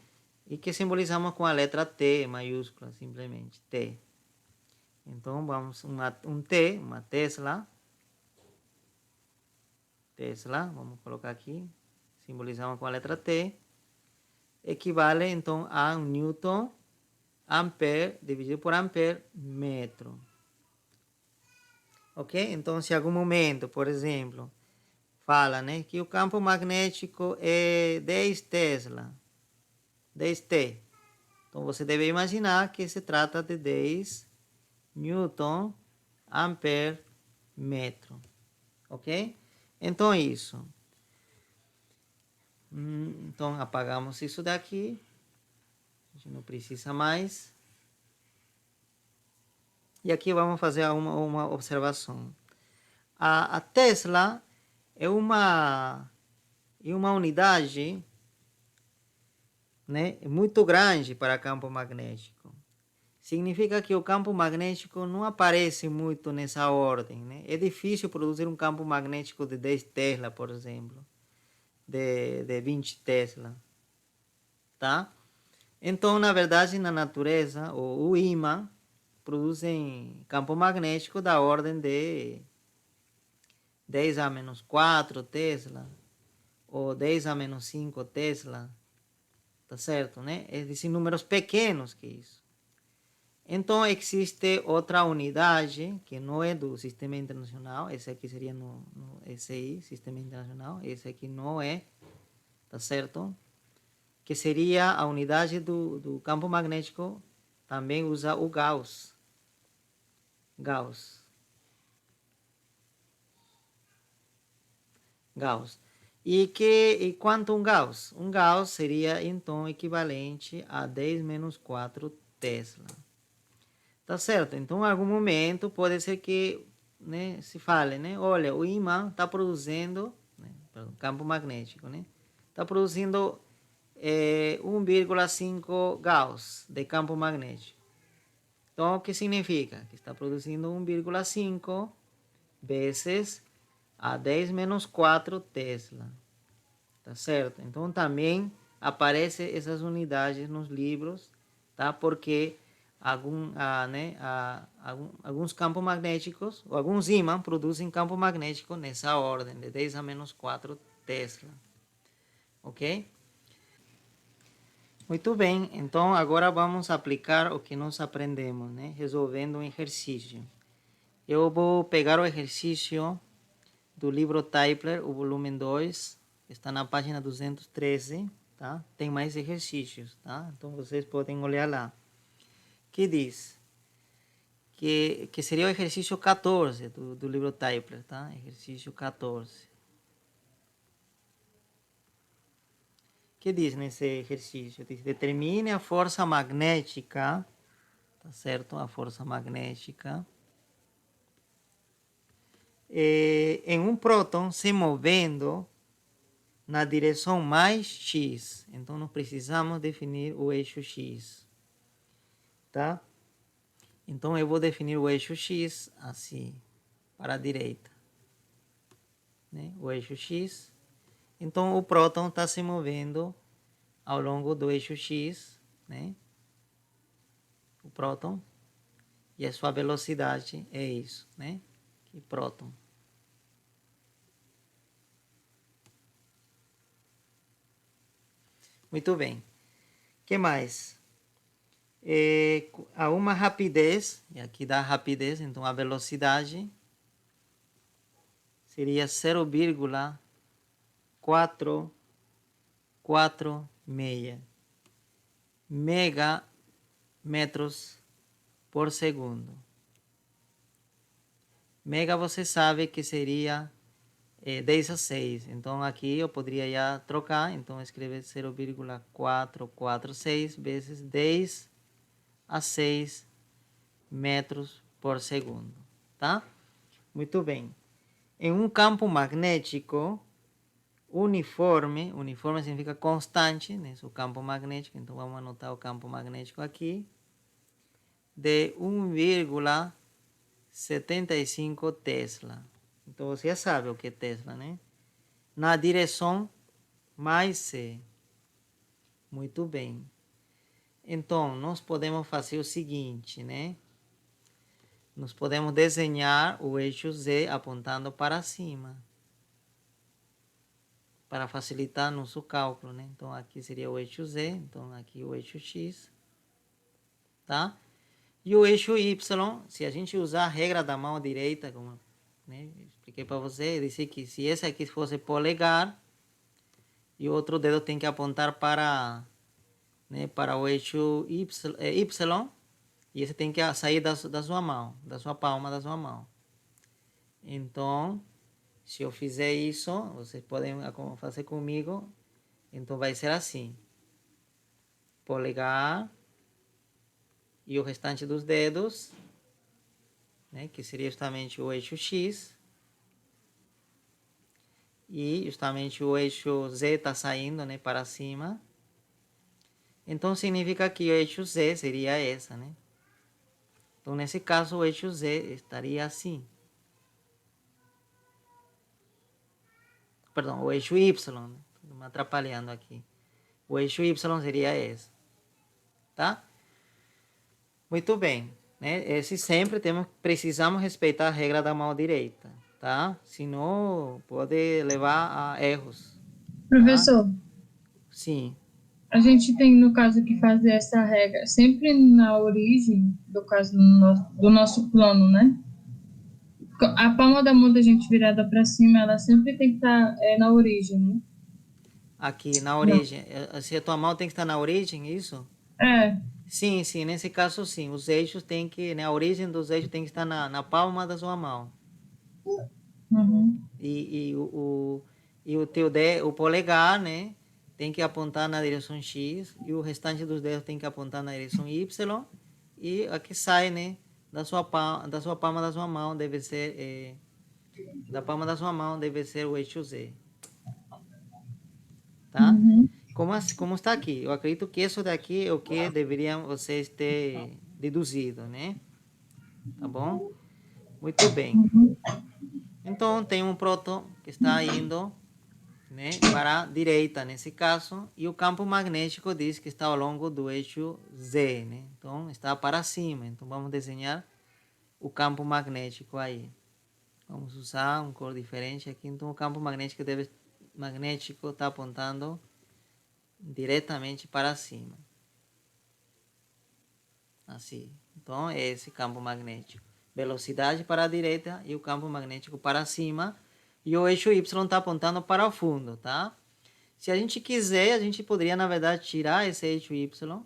E que simbolizamos com a letra T maiúscula, simplesmente, T. Então, vamos, um T, uma Tesla. Tesla, vamos colocar aqui, simbolizamos com a letra T. Equivale, então, a um Newton, ampere, dividido por ampere, metro. Ok? Então, se em algum momento, por exemplo, fala, né, que o campo magnético é 10 Tesla, 10T. Então, você deve imaginar que se trata de 10 Newton ampere metro. Ok? Então, isso. Então, apagamos isso daqui. A gente não precisa mais. E aqui vamos fazer uma observação. A Tesla é uma unidade, né, muito grande para campo magnético. Significa que o campo magnético não aparece muito nessa ordem, né? É difícil produzir um campo magnético de 10 Tesla, por exemplo, de 20 Tesla, tá? Então, na verdade, na natureza, o ímã produzem campo magnético da ordem de 10 a menos 4 Tesla, ou 10 a menos 5 Tesla, tá certo, né? Existem números pequenos que isso. Então, existe outra unidade que não é do Sistema Internacional, esse aqui seria no SI, Sistema Internacional, esse aqui não é, tá certo? Que seria a unidade do campo magnético, também usa o Gauss. Gauss. E quanto um Gauss? Um Gauss seria, então, equivalente a 10 menos 4 Tesla. Tá certo? Então, em algum momento, pode ser que, né, se fale, né? Olha, o ímã está produzindo, né, campo magnético, né? Está produzindo 1,5 Gauss de campo magnético. Então, o que significa? Que está produzindo 1,5 vezes a 10 menos 4 Tesla. Tá certo? Então, também aparecem essas unidades nos livros, tá? Porque alguns campos magnéticos, ou alguns ímãs produzem campo magnético nessa ordem, de 10 a menos 4 Tesla. Ok? Muito bem, então agora vamos aplicar o que nós aprendemos, né? Resolvendo um exercício. Eu vou pegar o exercício do livro Typler, o volume 2, está na página 213, tá? Tem mais exercícios, tá? Então vocês podem olhar lá. Que diz que seria o exercício 14 do livro Typler, tá? Exercício 14. Que diz nesse exercício? Diz, determine a força magnética, tá certo? A força magnética em um próton se movendo na direção mais x. Então, nós precisamos definir o eixo x, tá? Então, eu vou definir o eixo x assim, para a direita, né? O eixo x. Então, o próton está se movendo ao longo do eixo x, né? O próton. E a sua velocidade é isso, né? Que próton. Muito bem. O que mais? A uma rapidez, e aqui dá rapidez, então a velocidade seria 0,446 megametros por segundo. Mega você sabe que seria 10 a 6. Então aqui eu poderia já trocar, então escrever 0,446 vezes 10 a 6 metros por segundo, tá? Muito bem. Em um campo magnético, uniforme. Uniforme significa constante, né? O campo magnético. Então vamos anotar o campo magnético aqui. De 1,75 Tesla. Então você já sabe o que é Tesla, né? Na direção mais C. Muito bem. Então, nós podemos fazer o seguinte, né? Nós podemos desenhar o eixo Z apontando para cima. Para facilitar nosso cálculo, né? Então, aqui seria o eixo Z. Então, aqui o eixo X. Tá? E o eixo Y, se a gente usar a regra da mão direita, como, né, expliquei para você, eu disse que se esse aqui fosse polegar, e o outro dedo tem que apontar para, né, para o eixo Y, e esse tem que sair da sua mão, da sua palma da sua mão. Então, se eu fizer isso, vocês podem fazer comigo. Então vai ser assim: polegar e o restante dos dedos, né, que seria justamente o eixo X, e justamente o eixo Z está saindo, né, para cima. Então significa que o eixo Z seria essa, né? Então nesse caso o eixo Z estaria assim. Perdão, o eixo Y, né? Estou me atrapalhando aqui. O eixo Y seria esse, tá? Muito bem, né? Esse sempre precisamos respeitar a regra da mão direita, tá? Senão pode levar a erros, tá? Professor, Sim. a gente tem, no caso, que fazer essa regra sempre na origem, do caso do nosso plano, né? A palma da mão da gente virada para cima, ela sempre tem que estar na origem, né? Aqui na Não. origem. Se a tua mão tem que estar na origem, isso? É. Sim, sim, nesse caso sim. Os eixos tem que, né, a origem dos eixos tem que estar na palma da sua mão. Uhum. O polegar, né, tem que apontar na direção X, e o restante dos dedos tem que apontar na direção Y, e a que sai, né, da sua palma da sua mão deve ser, da palma da sua mão deve ser o eixo Z, tá? Uhum. Como está aqui? Eu acredito que isso daqui é o que deveriam vocês ter deduzido, né? Tá bom? Muito bem. Uhum. Então, tem um próton que está indo, né, para a direita, nesse caso, e o campo magnético diz que está ao longo do eixo Z, né? Então, está para cima. Então, vamos desenhar o campo magnético aí. Vamos usar uma cor diferente aqui. Então, o campo magnético está apontando diretamente para cima. Assim. Então, é esse campo magnético. Velocidade para a direita e o campo magnético para cima. E o eixo Y está apontando para o fundo, tá? Se a gente quiser, a gente poderia, na verdade, tirar esse eixo Y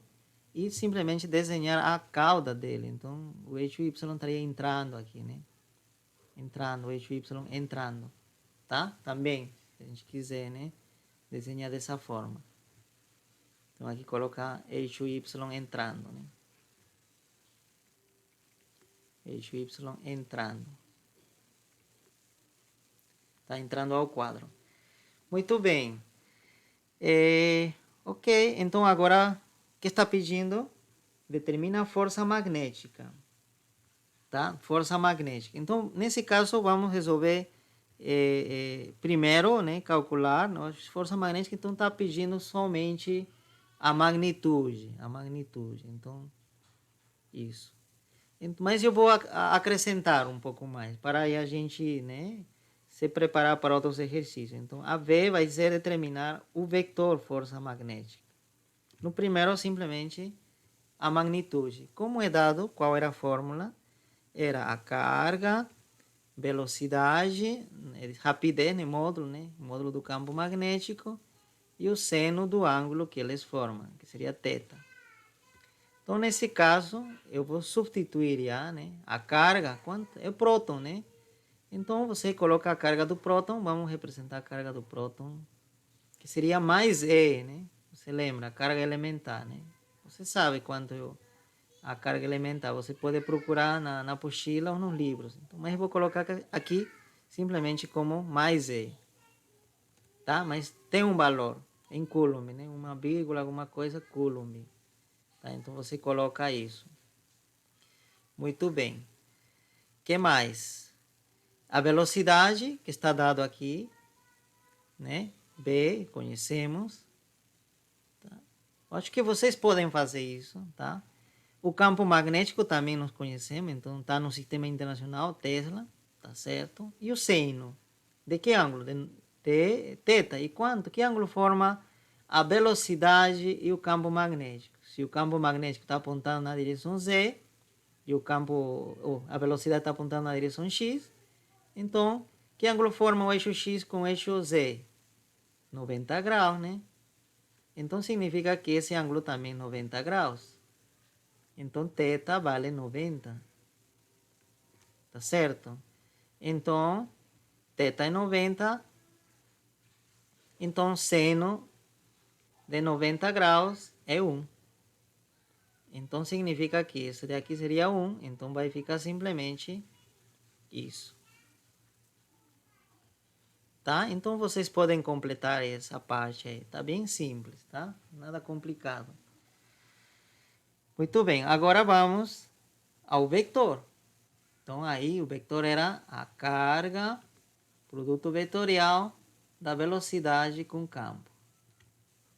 e simplesmente desenhar a cauda dele. Então, o eixo Y estaria entrando aqui, né? Entrando, o eixo Y entrando, tá? Também, se a gente quiser, né? Desenhar dessa forma. Então, aqui colocar eixo Y entrando, né? Eixo Y entrando. Está entrando ao quadro. Muito bem. Ok, então agora, o que está pedindo? Determina a força magnética. Tá? Força magnética. Então, nesse caso, vamos resolver primeiro, né, calcular, né, a força magnética. Então, está pedindo somente a magnitude. A magnitude. Então, isso. Mas eu vou acrescentar um pouco mais, para aí a gente, né, se preparar para outros exercícios. Então, a V vai ser determinar o vetor força magnética. No primeiro, simplesmente, a magnitude. Como é dado, qual era a fórmula? Era a carga, velocidade, rapidez, né, módulo do campo magnético, e o seno do ângulo que eles formam, que seria θ. Então, nesse caso, eu vou substituir já, né, a carga, quanto é o próton, né? Então, você coloca a carga do próton, vamos representar a carga do próton, que seria mais E, né? Você lembra, a carga elementar, né? Você sabe quanto a carga elementar, você pode procurar na apostila ou nos livros. Então, mas eu vou colocar aqui simplesmente como mais E. tá? Mas tem um valor em coulomb, né? Uma vírgula, alguma coisa, coulomb. Tá? Então você coloca isso. Muito bem. Que mais? A velocidade que está dado aqui, né? B, conhecemos. Tá? Acho que vocês podem fazer isso, tá? O campo magnético também nós conhecemos, então está no Sistema Internacional, Tesla, tá certo? E o seno, de que ângulo? De θ. E quanto? Que ângulo forma a velocidade e o campo magnético? Se o campo magnético está apontando na direção Z e a velocidade está apontando na direção X, então, que ângulo forma o eixo X com o eixo Z? 90 graus, né? Então, significa que esse ângulo também é 90 graus. Então, θ vale 90. Tá certo? Então, θ é 90. Então, seno de 90 graus é 1. Então, significa que isso daqui seria 1. Então, vai ficar simplesmente isso. Tá? Então, vocês podem completar essa parte aí. Tá bem simples, tá? Nada complicado. Muito bem. Agora vamos ao vetor. Então, aí o vetor era a carga, produto vetorial da velocidade com campo.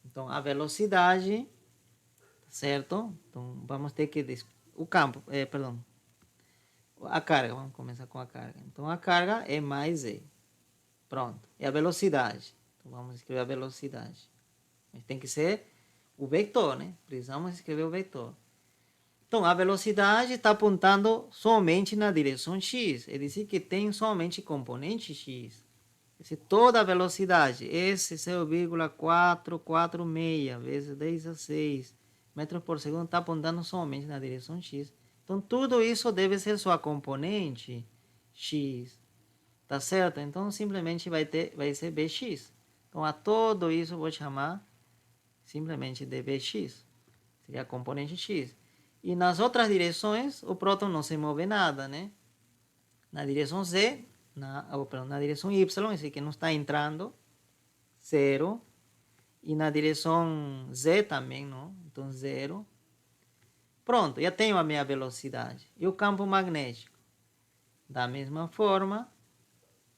Então, a velocidade, certo? Então, vamos ter que... O campo, perdão. A carga, vamos começar com a carga. Então, a carga é mais E. Pronto. E a velocidade. Então, vamos escrever a velocidade. Mas tem que ser o vetor, né? Precisamos escrever o vetor. Então, a velocidade está apontando somente na direção x. É dizer, que tem somente componente x. Se toda a velocidade, esse 0,446 vezes 10 a 6 metros por segundo, está apontando somente na direção x. Então, tudo isso deve ser sua componente x. Tá certo? Então, simplesmente vai ser bx. Então, a todo isso eu vou chamar simplesmente de bx. Seria a componente x. E nas outras direções, o próton não se move nada, né? Na direção z, na direção y, esse que não está entrando, 0. E na direção z também, não? Então, 0. Pronto, já tenho a minha velocidade. E o campo magnético? Da mesma forma,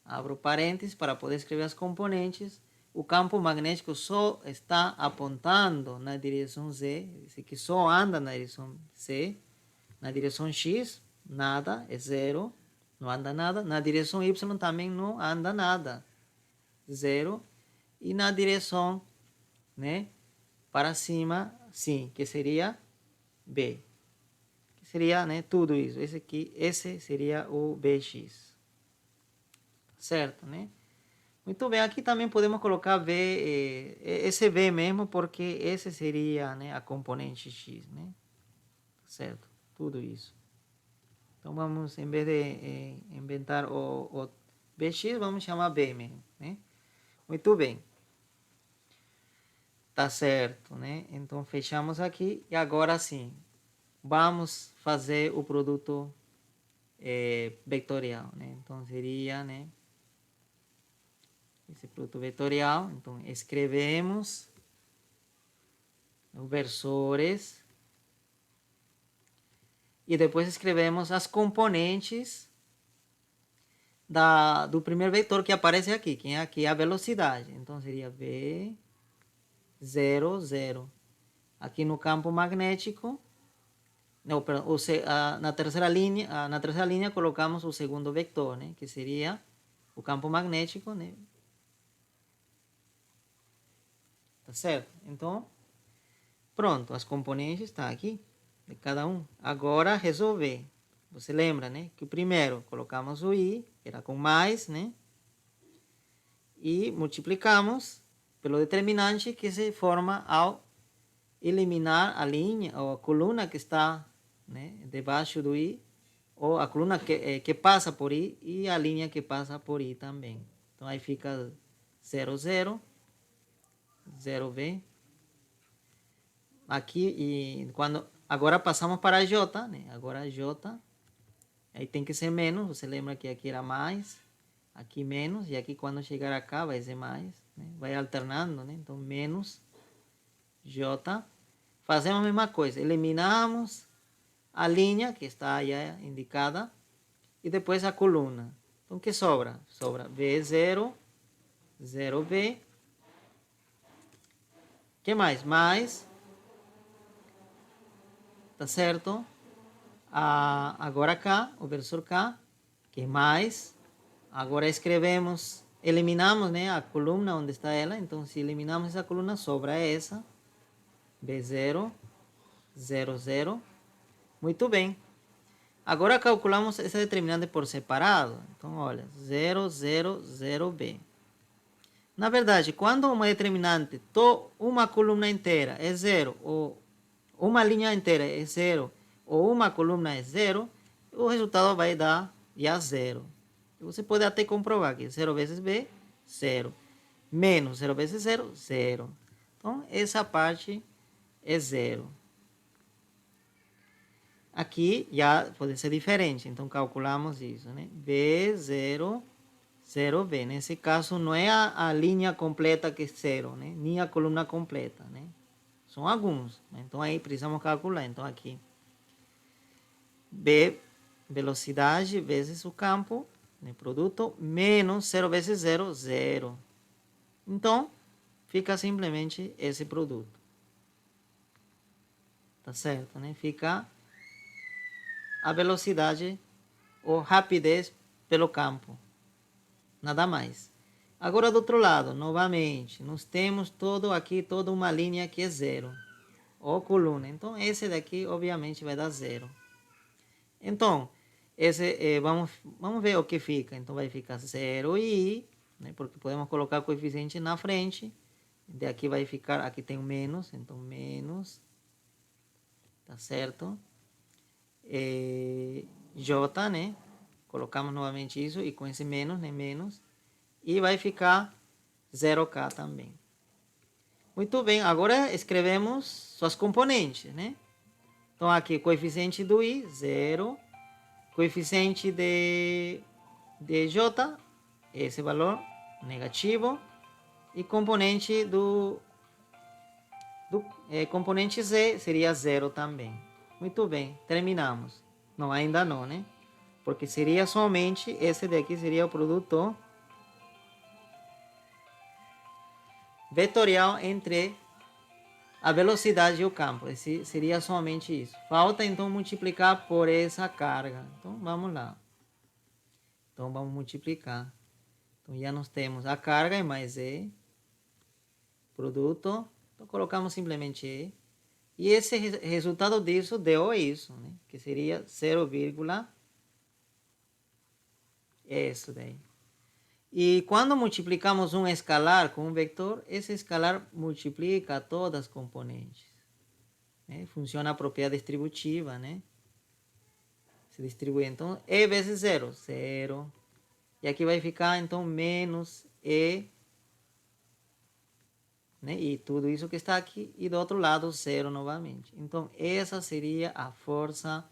abro parênteses para poder escrever as componentes. O campo magnético só está apontando na direção Z, esse que só anda na direção C. Na direção X, nada, é 0, não anda nada. Na direção Y também não anda nada, 0. E na direção, né, para cima, sim, que seria B. Que seria, né, tudo isso. Esse seria o BX. Certo, né? Muito bem, aqui também podemos colocar V, esse V mesmo, porque esse seria, né, a componente X, né? Certo, tudo isso. Então, vamos, em vez de inventar o Bx, vamos chamar B mesmo, né? Muito bem. Tá certo, né? Então, fechamos aqui. E agora sim, vamos fazer o produto vetorial, né? Então, seria, né, esse produto vetorial. Então, escrevemos os versores e depois escrevemos as componentes do primeiro vetor que aparece aqui, que é aqui a velocidade. Então, seria V, 0, 0. Aqui no campo magnético, não, perdão, na terceira linha colocamos o segundo vetor, né, que seria o campo magnético, né? Tá certo? Então, pronto, as componentes estão aqui, de cada um. Agora, resolver. Você lembra, né? Que o primeiro colocamos o i, que era com mais, né? E multiplicamos pelo determinante que se forma ao eliminar a linha ou a coluna que está, né, debaixo do i, ou a coluna que passa por i e a linha que passa por i também. Então, aí fica 0, 0, 0v. Aqui, e agora passamos para a j, né? Agora a j, aí tem que ser menos, você lembra que aqui era mais, Aqui menos, e aqui quando chegar a cá vai ser mais, né? Vai alternando, né? Então, menos J. Fazemos a mesma coisa, eliminamos a linha que está aí indicada e depois a coluna. Então, o que sobra? Sobra V0, 0V. O que mais? Mais, tá certo? Agora K, o versor K, que é mais. Agora escrevemos, eliminamos, né, a coluna onde está ela. Então, se eliminamos essa coluna, sobra essa. B0, 0, 0. Muito bem. Agora calculamos essa determinante por separado. Então, olha, 0, 0, 0B. Na verdade, quando uma determinante, uma coluna inteira é 0, ou uma linha inteira é 0, ou uma coluna é 0, o resultado vai dar já 0. Você pode até comprovar que 0 vezes B, 0. Menos 0 vezes 0, 0. Então, essa parte é 0. Aqui já pode ser diferente, então calculamos isso, né? B0, 0B. Nesse caso, não é a linha completa que é 0, né? Nem a coluna completa, né? São alguns, né? Então aí precisamos calcular. Então aqui, B, velocidade vezes o campo, né? Produto, menos 0 vezes 0, 0. Então, fica simplesmente esse produto. Tá certo, né? Fica a velocidade ou rapidez pelo campo. Nada mais. Agora do outro lado, novamente, nós temos toda uma linha que é 0. Ou coluna. Então, esse daqui, obviamente, vai dar 0. Então, vamos ver o que fica. Então, vai ficar 0i, né? Porque podemos colocar coeficiente na frente. Daqui vai ficar, aqui tem um menos, então menos, tá certo? J, né? Colocamos novamente isso e com esse menos, né? Menos. E vai ficar 0K também. Muito bem, agora escrevemos suas componentes, né? Então aqui, coeficiente do I, 0. Coeficiente de J, esse valor negativo. E componente componente Z seria 0 também. Muito bem, terminamos. Não, ainda não, né? Porque seria somente, esse daqui seria o produto vetorial entre a velocidade e o campo. Esse seria somente isso. Falta então multiplicar por essa carga. Então vamos lá. Então vamos multiplicar. Então já nós temos a carga e mais E. Produto. Então colocamos simplesmente E. E esse resultado disso deu isso, né? Que seria 0, isso daí. E quando multiplicamos um escalar com um vetor, esse escalar multiplica todas as componentes. Né? Funciona a propriedade distributiva, né? Se distribui, então, E vezes 0, 0. E aqui vai ficar, então, menos E, né? E tudo isso que está aqui. E do outro lado, 0 novamente. Então, essa seria a força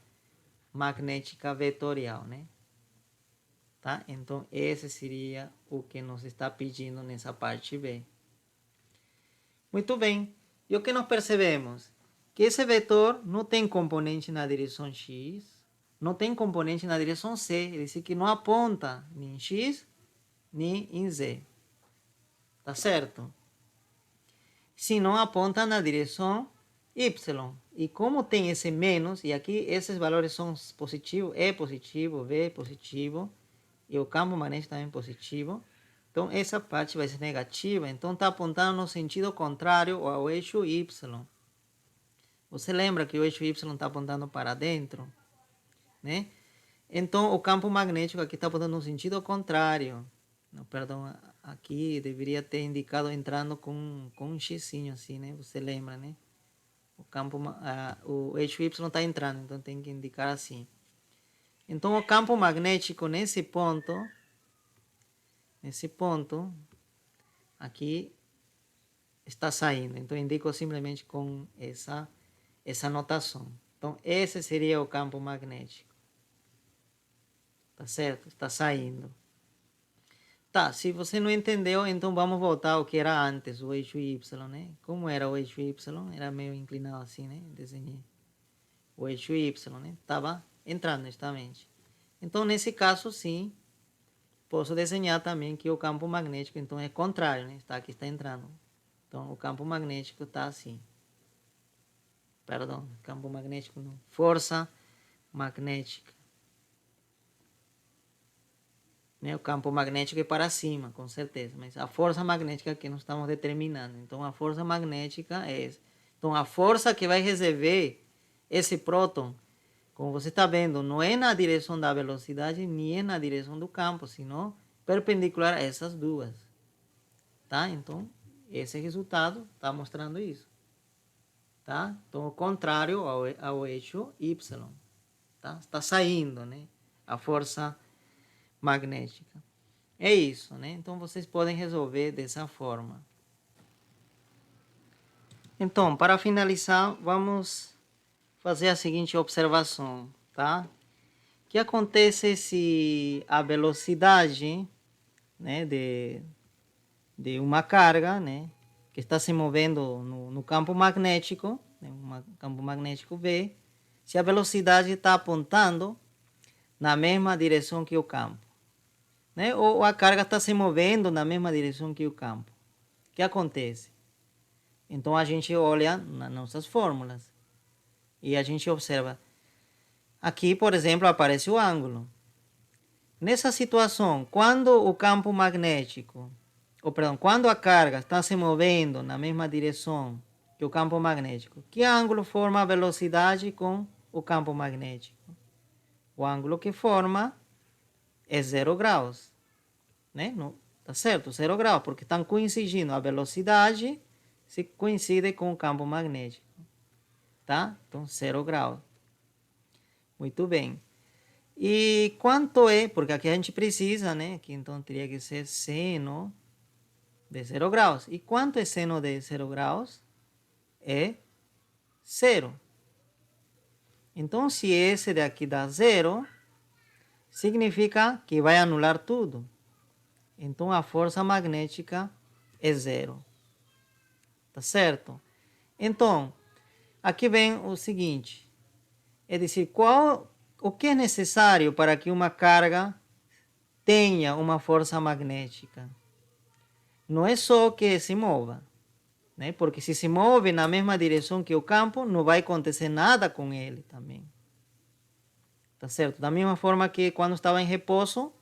magnética vetorial, né? Tá? Então, esse seria o que nos está pedindo nessa parte B. Muito bem. E o que nós percebemos? Que esse vetor não tem componente na direção X, não tem componente na direção C, ele diz que não aponta nem em X, nem em Z. Tá certo? Se não aponta na direção Y. E como tem esse menos, e aqui esses valores são positivos, E positivo, V positivo, e o campo magnético também positivo. Então, essa parte vai ser negativa. Então, está apontando no sentido contrário ao eixo Y. Você lembra que o eixo Y está apontando para dentro? Né? Então, o campo magnético aqui está apontando no sentido contrário. Não, perdão, aqui deveria ter indicado entrando com um xzinho assim, né? Você lembra, né? O eixo Y está entrando, então tem que indicar assim. Então, o campo magnético nesse ponto, aqui está saindo. Então, indico simplesmente com essa notação. Então, esse seria o campo magnético. Tá certo? Está saindo. Tá, se você não entendeu, então vamos voltar ao que era antes, o eixo Y, né? Como era o eixo Y? Era meio inclinado assim, né? Desenhei. O eixo Y, né? Estava entrando justamente. Então, nesse caso, sim, posso desenhar também que o campo magnético, então, é contrário, né? Aqui está entrando. Então, o campo magnético está assim. Perdão, campo magnético não. Força magnética. Né? O campo magnético é para cima, com certeza. Mas a força magnética que nós estamos determinando. Então, a força magnética é essa. Então, a força que vai receber esse próton, como você está vendo, não é na direção da velocidade, nem é na direção do campo, senão perpendicular a essas duas. Tá? Então, esse resultado está mostrando isso. Tá? Então, o contrário ao eixo Y. Tá? Está saindo, né? A força magnética. É isso, né? Então, vocês podem resolver dessa forma. Então, para finalizar, vamos fazer a seguinte observação, tá? O que acontece se a velocidade, né, de uma carga, né, que está se movendo no campo magnético, né, um campo magnético V, se a velocidade está apontando na mesma direção que o campo, né, ou a carga está se movendo na mesma direção que o campo. O que acontece? Então a gente olha nas nossas fórmulas e a gente observa. Aqui, por exemplo, aparece o ângulo. Nessa situação, quando o campo magnético, quando a carga está se movendo na mesma direção que o campo magnético, que ângulo forma a velocidade com o campo magnético? O ângulo que forma é 0 graus, né? Não, tá certo? 0 graus, porque estão coincidindo a velocidade se coincide com o campo magnético, tá? Então, 0 graus. Muito bem. E quanto é, porque aqui a gente precisa, né? Que então teria que ser seno de 0 graus. E quanto é seno de 0 graus? É 0. Então, se esse daqui dá 0, significa que vai anular tudo. Então, a força magnética é 0. Tá certo? Então, aqui vem o seguinte. É dizer, o que é necessário para que uma carga tenha uma força magnética? Não é só que se mova, né? Porque se se move na mesma direção que o campo, não vai acontecer nada com ele também. Tá certo? Da mesma forma que quando estava em repouso,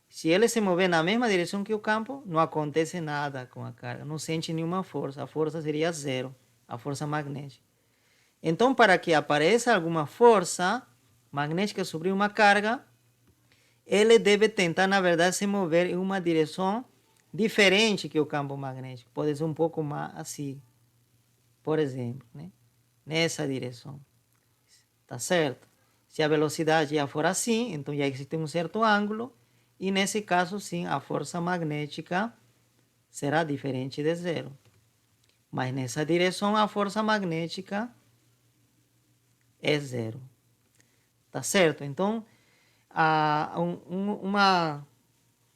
se ele se mover na mesma direção que o campo, não acontece nada com a carga, não sente nenhuma força, a força seria 0, a força magnética. Então, para que apareça alguma força magnética sobre uma carga, ele deve tentar, na verdade, se mover em uma direção diferente que o campo magnético. Pode ser um pouco mais assim, por exemplo, né? Nessa direção. Tá certo? Se a velocidade já for assim, então já existe um certo ângulo, e nesse caso, sim, a força magnética será diferente de 0. Mas nessa direção, a força magnética é 0. Tá certo? Então,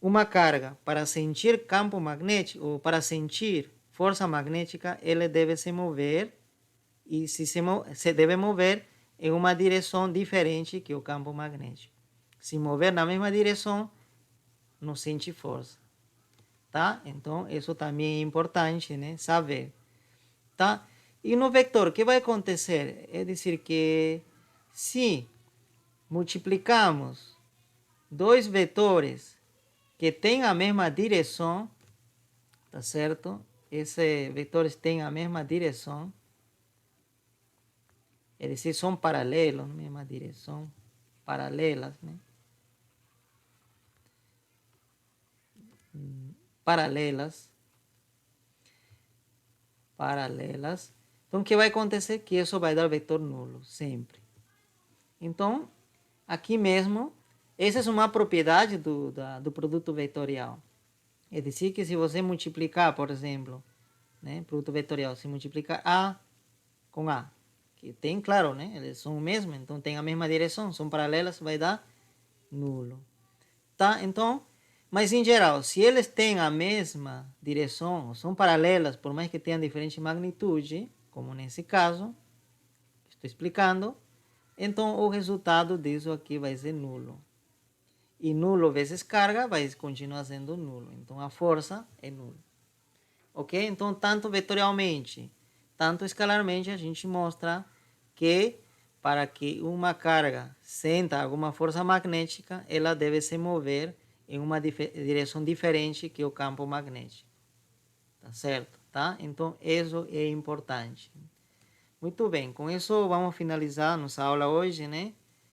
uma carga para sentir campo magnético, ou para sentir força magnética, ele deve se mover, e se deve mover em uma direção diferente que o campo magnético. Se mover na mesma direção, não sente força. Tá? Então, isso também é importante, né? Saber. Tá? E no vetor, o que vai acontecer? É dizer que se multiplicamos dois vetores que têm a mesma direção, tá certo? Esses vetores têm a mesma direção, é dizer, são paralelos, na mesma direção, paralelas, né? Paralelas. Então, o que vai acontecer? Que isso vai dar vetor nulo, sempre. Então, aqui mesmo, essa é uma propriedade do produto vetorial. É dizer, que se você multiplicar, por exemplo, né, produto vetorial, se multiplicar A com A, que tem, claro, né, eles são o mesmo, então tem a mesma direção, são paralelas, vai dar nulo. Tá? Então, Mas, em geral, se eles têm a mesma direção, são paralelas, por mais que tenham diferente magnitude, como nesse caso, estou explicando, então o resultado disso aqui vai ser nulo. E nulo vezes carga vai continuar sendo nulo. Então, a força é nula. Ok? Então, tanto vetorialmente, tanto escalarmente, a gente mostra que para que uma carga sinta alguma força magnética, ela deve se mover em uma direção diferente que o campo magnético. Tá certo? Tá? Então, isso é importante. Muito bem, com isso vamos finalizar nossa aula hoje, né?